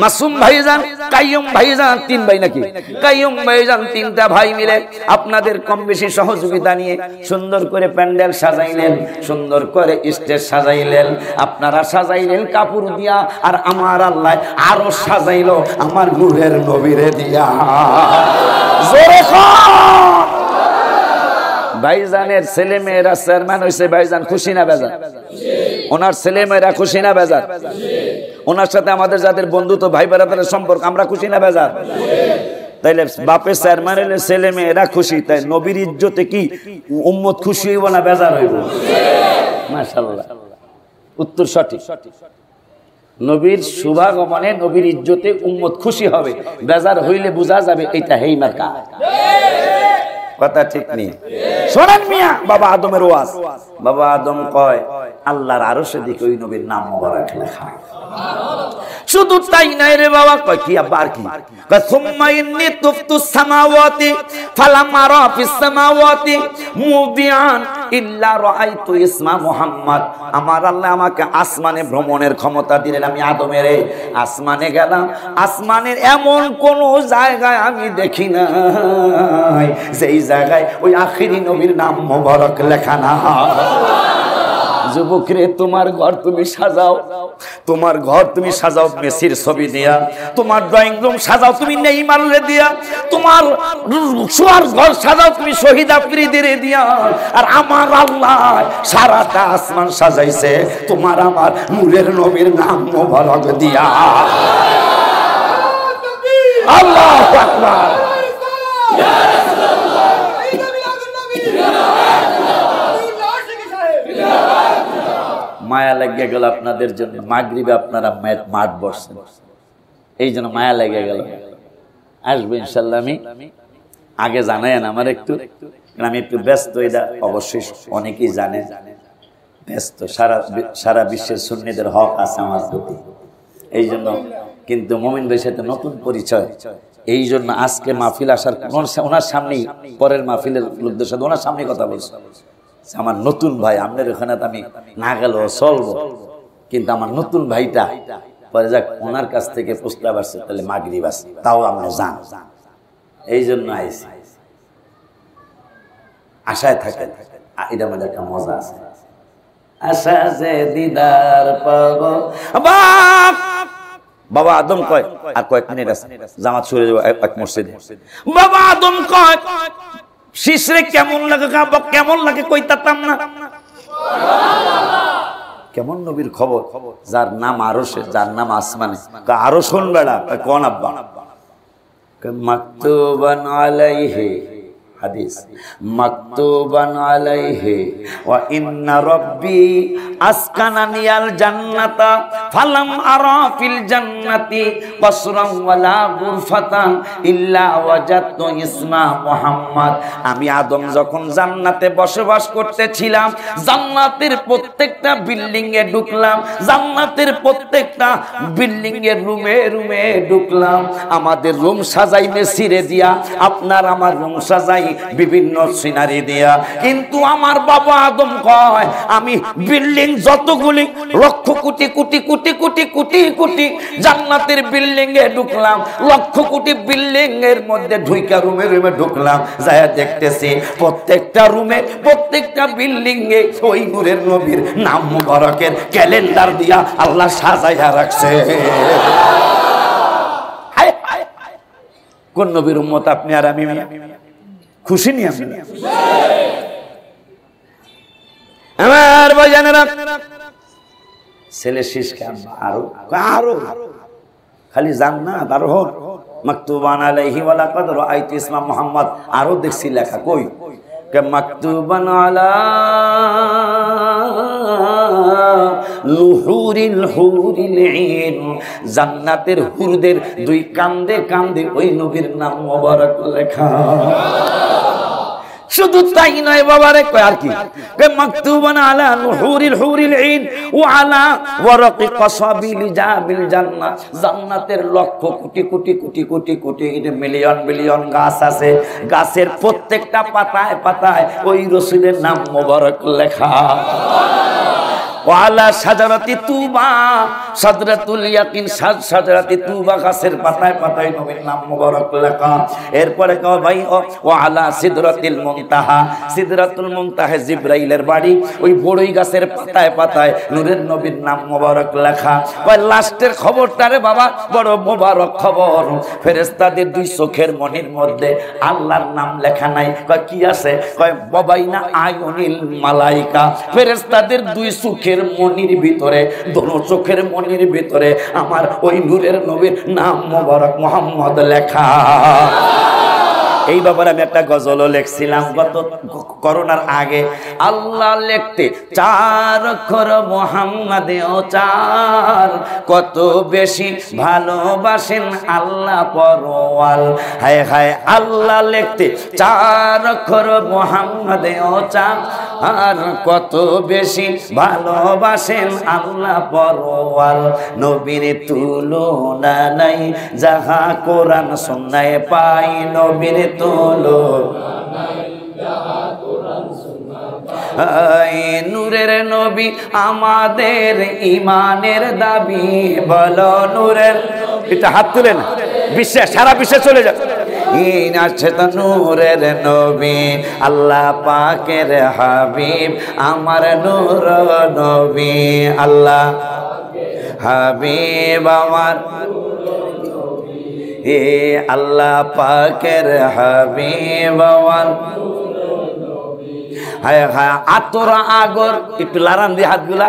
মাসুম ভাইজান, কাইয়ুম ভাইজান, তিন ভাই নাকি? কাইয়ুম ভাইজান তিনটা ভাই মিলে আপনাদের কম বেশি সহযোগিতা নিয়ে সুন্দর করে প্যান্ডেল সাজাইলেন, সুন্দর করে স্টেজ সাজাইলেন, আপনারা সাজাইলেন কাপড় দিয়া, আর আমার আল্লাহ আরো সাজাইলো আমার নূরের নবীরে দিয়া। জোরে ভাইজানের ছেলে মেয়েরা চেয়ারম্যান হয়েছে, ভাইজান খুশি না বেজার? ওনার ছেলে মেয়েরা খুশি না বেজার? ওনার সাথে আমাদের যাদের বন্ধুত্ব, ভাই বেড়াদের সম্পর্ক, আমরা খুশি না বেজার? তাইলে বাপের চেয়ারম্যান হলে ছেলে মেয়েরা খুশি, তাই নবীর ইজ্জতে কি উম্মত খুশি হইব না বেজার হইব? মাশাআল্লাহ, উত্তর সঠিক। নবীর শুভাগমনে, নবীর ইজ্জতে উম্মত খুশি হবে, বেজার হইলে বোঝা যাবে এটা হেই মার্কা। কথা ঠিক নেই? শোনেন মিয়া, বাবা আদমের ওয়াজ। বাবা আদম কয় আল্লাহর আরশের দিকে ওই নবীর নাম মোবারক লেখা। শুধু তাই নাই রে বাবা, কয় কি আবার কি? কয় সুম্মা ইন্নী তুফতু সামাওয়াতি ফালাম আরা ফিস সামাওয়াতি মুদিআন ইল্লা রাআইতু ইসমা মুহাম্মদ। আমার আল্লাহ আমাকে আসমানে ভ্রমণের ক্ষমতা দিলেন। আমি আদমের আসমানে গেলাম, আসমানের এমন কোন জায়গায় আমি দেখি নাই যেই জায়গায় ওই আখিরি নবীর নাম মোবারক লেখা না। যুবক রে, তোমার ঘর তুমি সাজাও, তোমার ঘর তুমি সাজাও মেসির ছবি দিয়া, তোমার ড্রয়িং রুম সাজাও তুমি নেইমারের দিয়া, তোমার শোয়ার ঘর সাজাও তুমি শহীদ আফ্রিদির দিয়া, আর আমার আল্লাহ সারাটা আসমান সাজাইছে তোমার আমার নূরের নবীর নাম মোবারক দিয়া। আল্লাহু আকবার। মায়া লেগে গেল আপনাদের জন্য, মাগরিবে আপনারা মাঠ বসছেন, এই জন্য মায়া লেগে গেল। আসবে ইনশাল্লাহ। আমি আগে জানায়েন আমার একটু, আমি একটু ব্যস্ত, এটা অবশ্যই অনেকেই জানেন, ব্যস্ত। সারা বিশ্বের সুন্নিদের হক আছে আমার প্রতি, এই জন্য। কিন্তু মুমিন ভাইয়ের সাথে নতুন পরিচয়, এই জন্য আজকে মাহফিল আসার ওনার সামনেই, পরের মাহফিলের লোকদের সাথে ওনার সামনে কথা বলছে। আমার নতুন ভাই, আপনার ওখানে আমি না গেলেও চলবো, কিন্তু আমার নতুন ভাইটা পরে যাক ওনার কাছ থেকে প্রস্তাব আসছে, তাহলে মাগরিব আছে, তাও আমরা জান, এই জন্য আইসি। আশায় থাকে, এটা আমাদের একটা মজা আছে। আশা যে দিদার পাবো। বাবা আদম কয় আর কয়েক মিনিট আছে, জামাত শুরু হয়ে যাবে এক মসজিদে। বাবা আদম কয় শিশরে কেমন লাগে, কেমন লাগে কইতাম না। কেমন নবীর খবর, যার নাম আরশে, যার নাম আসমানে। আরো শুন বেড়া, কোন আব্বা? মাকতুবান আলাইহি হাদিস মাকতুবান আলাইহি ওয়া ইন্না রাব্বি আসকানানিয়াল জান্নাতা ফালাম আরা ফিল জান্নাতি কসরান ওয়ালা গুরফাতান ইল্লা ওয়াজাদতু ইসমা মুহাম্মদ। আমি আদম যখন জান্নাতে বসবাস করতেছিলাম, জান্নাতের প্রত্যেকটা বিল্ডিং এ ঢুকলাম, জান্নাতের প্রত্যেকটা বিল্ডিং এর রুমে রুমে ঢুকলাম। আমাদের রুম সাজাইনে ছিঁড়ে দিয়া, আপনার আমার রুম সাজাই বিভিন্ন সিনারি দিয়া, কিন্তু আমার বাবা আদম কয় আমি বিল্ডিং যতগুলি লক্ষ কোটি কোটি কোটি কোটি কোটি কোটি জান্নাতের বিল্ডিং এ ঢুকলাম, লক্ষ কোটি বিল্ডিং এর মধ্যে ঢুইকা রুমে রুমে ঢুকলাম, যায় দেখতেছি প্রত্যেকটা রুমে প্রত্যেকটা বিল্ডিং এ ওই নূরের নবীর নাম মুবারকের ক্যালেন্ডার দিয়া আল্লাহ সাজাইয়া রাখছে। কোন নবীর উম্মত আপনি আর আমি? খুশি নি আপনি? আমার ভাইজানেরা, ছেলে শিশ আরো আরো খালি জান্নাত আর হন মাকতুবান আলাইহি ওয়া লাকাদ রাআইতু ইসমা মুহাম্মদ, আরো দেখছি লেখা কই কে মাকতুবান আলা লুহুরিল হুরিল ঈন, জান্নাতের হুরদের দুই কান্দে কান্দে ওই নবীর নাম মোবারক লেখা। শুধু তাই নয় বাবারে, কয় আর কি মাকতুবান আলা লুহুরিল হুরিল ঈন ওয়া আলা ওয়ারাকি কাসাবিল জাবিল জান্নাহ, জান্নাতের লক্ষ কোটি কোটি কোটি কোটি কোটি মিলিয়ন মিলিয়ন গাছ আছে, গাছের প্রত্যেকটা পাতায় পাতায় ওই রাসূলের নাম মোবারক লেখা। ওয়ালা সাজারাতি তুবা, সাদরাতুল ইয়াকিন, সাজারাতি তুবা গাছের পাতায় পাতায় নবীর নাম মোবারক লেখা। এরপরে কও ভাই ওয়ালা সিদরাতিল মুনতাহা, সিদরাতুল মুনতাহা জিবরাইলের বাড়ি, ওই বড়ই গাছের পাতায় পাতায় নূরের নবীর নাম মোবারক লেখা। কয় লাস্টের খবরটারে বাবা বড় মোবারক খবর, ফেরেশতাদের দুই চোখের মনির মধ্যে আল্লাহর নাম লেখা নাই। কয় কি আছে? কয় ববাইনা আয়ুনিল মালাইকা, ফেরেশতাদের দুই চোখের মনির ভিতরে, দোনো চোখের মনির ভিতরে আমার ওই নূরের নবীর নাম মোবারক মুহাম্মদ লেখা। এই ব্যাপারে আমি একটা গজলও লিখছিলাম গত করোনার আগে। আল্লাহ লিখতে চার অক্ষর, মুহাম্মাদেও চার, কত বেশি ভালোবাসেন আল্লাহ পরওয়াল। হায় হায় আল্লাহ লিখতে চার অক্ষর, মুহাম্মাদেও চার, আর কত বেশি ভালোবাসেন আল্লাহ পরওয়াল। নবীর তুলনা নাই যাহা কোরআন সুন্নায় পাই, নবীর নূরের নবী আমাদের ইমানের দাবি, বলো নূরের, এটা হাত তুলে না, বিশ্বে সারা বিশ্বে চলে যাবে। নূরের নবী আল্লাহ পাকের হাবিব, আমার নূর নবী আল্লাহ হাবিব, আমার এ আল্লাহ পাকের হাবিব আমার। হায় হায় আতর আগর, একটু লারান দি হাতগুলা,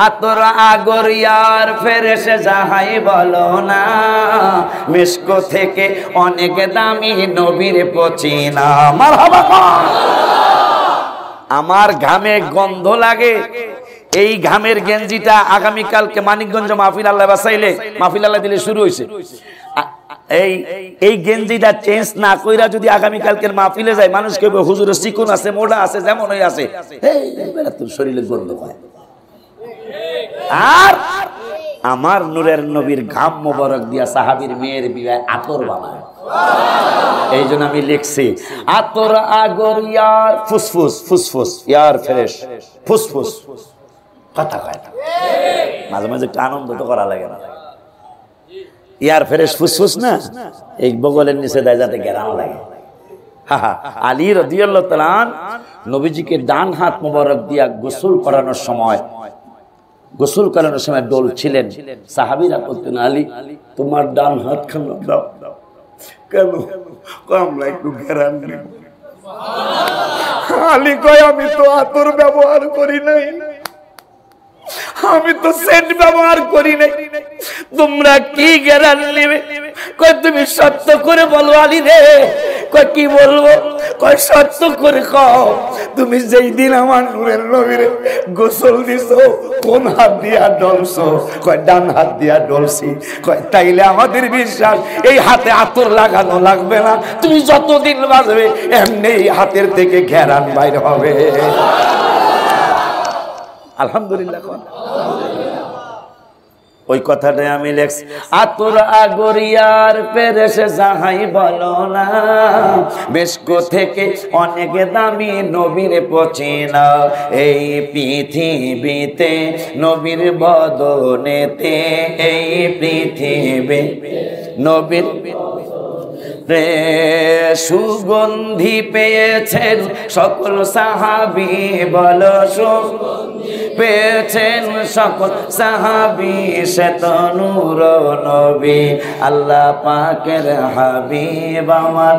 আতর আগর ইয়ার ফেরেশে যাহাই বলো না, মিশক থেকে অনেক দামি নবীর পচিনা। মারহাবা। আমার ঘামে গন্ধ লাগে, এই ঘামের গেঞ্জিটা আগামীকালকে মানিকগঞ্জ মাহফিল আল্লাহ বাসাইলে, মাহফিল আল্লাহ দিলে শুরু হয়েছে, এই গেঞ্জিটা চেঞ্জ না কইরা যদি আগামীকালকের মাহফিলে যায়, মানুষ কেবল হুজুরের চিকন আছে, মোটা আছে, যেমন হয়ে আছে, তোর শরীরে গন্ধ পায়। আর আমার নূরের নবীর ঘাম মোবারক দিয়া সাহাবীর মেয়ের বিবাহে আতর বানায়। এই জন্য আমি লিখছি আতর আগর ইয়ার ফুসফুস, ফুসফুস ইয়ার ফ্রেশ, ফুসফুস কথা কয় না, মাঝে মাঝে একটু আনন্দ তো করা লাগে না। ইয়ার ফ্রেশ ফুসফুস না, এই বগলের নিচে দেয় যাতে গেরাম লাগে। আলী রাদিয়াল্লাহু তাআলা নবীজিকে ডান হাত মোবারক দিয়া গোসল করানোর সময়, গোসল করানোর সময় ডোল ছিলেন, সাহাবীরা বলতেন আলী তোমার ডান হাত খানা দাও। কেন? আমরা একটু গেরাম নেব। আলী কয় আমি তো আতর ব্যবহার করি নাই, আমি তো সেন্ট ব্যবহার করি নাই, তোমরা কি গেরান নেবে? কই তুমি সত্য করে বলো আলী রে। কই কি বলবো? কই সত্য করে কও, তুমি যেই দিন আমার নূরের নবীর গোসল দিছো কোন হাত দিয়া ডলছো? কয় ডান হাত দিয়া ডলছি। কয় তাইলে আমাদের বিশ্বাস এই হাতে আতর লাগানো লাগবে না, তুমি যতদিন বাঁচবে এমনি হাতের থেকে ঘেরান বাইর হবে। আলহামদুলিল্লাহ। ওই কথাটাই আমি লেখছি, আতর আগরিয়ার পেরেছে যাহাই বলো না, বেশকো থেকে অনেক দামি নবীর পচিনা, এই পৃথিবীতে নবীর বদনেতে, এই পৃথিবী নবীর সুগন্ধি পেয়েছেন সকল সাহাবী, বলো সুগন্ধি পেয়েছেন সকল সাহাবী, সে তো নূর নবী আল্লাহ পাকের হাবিব আমার।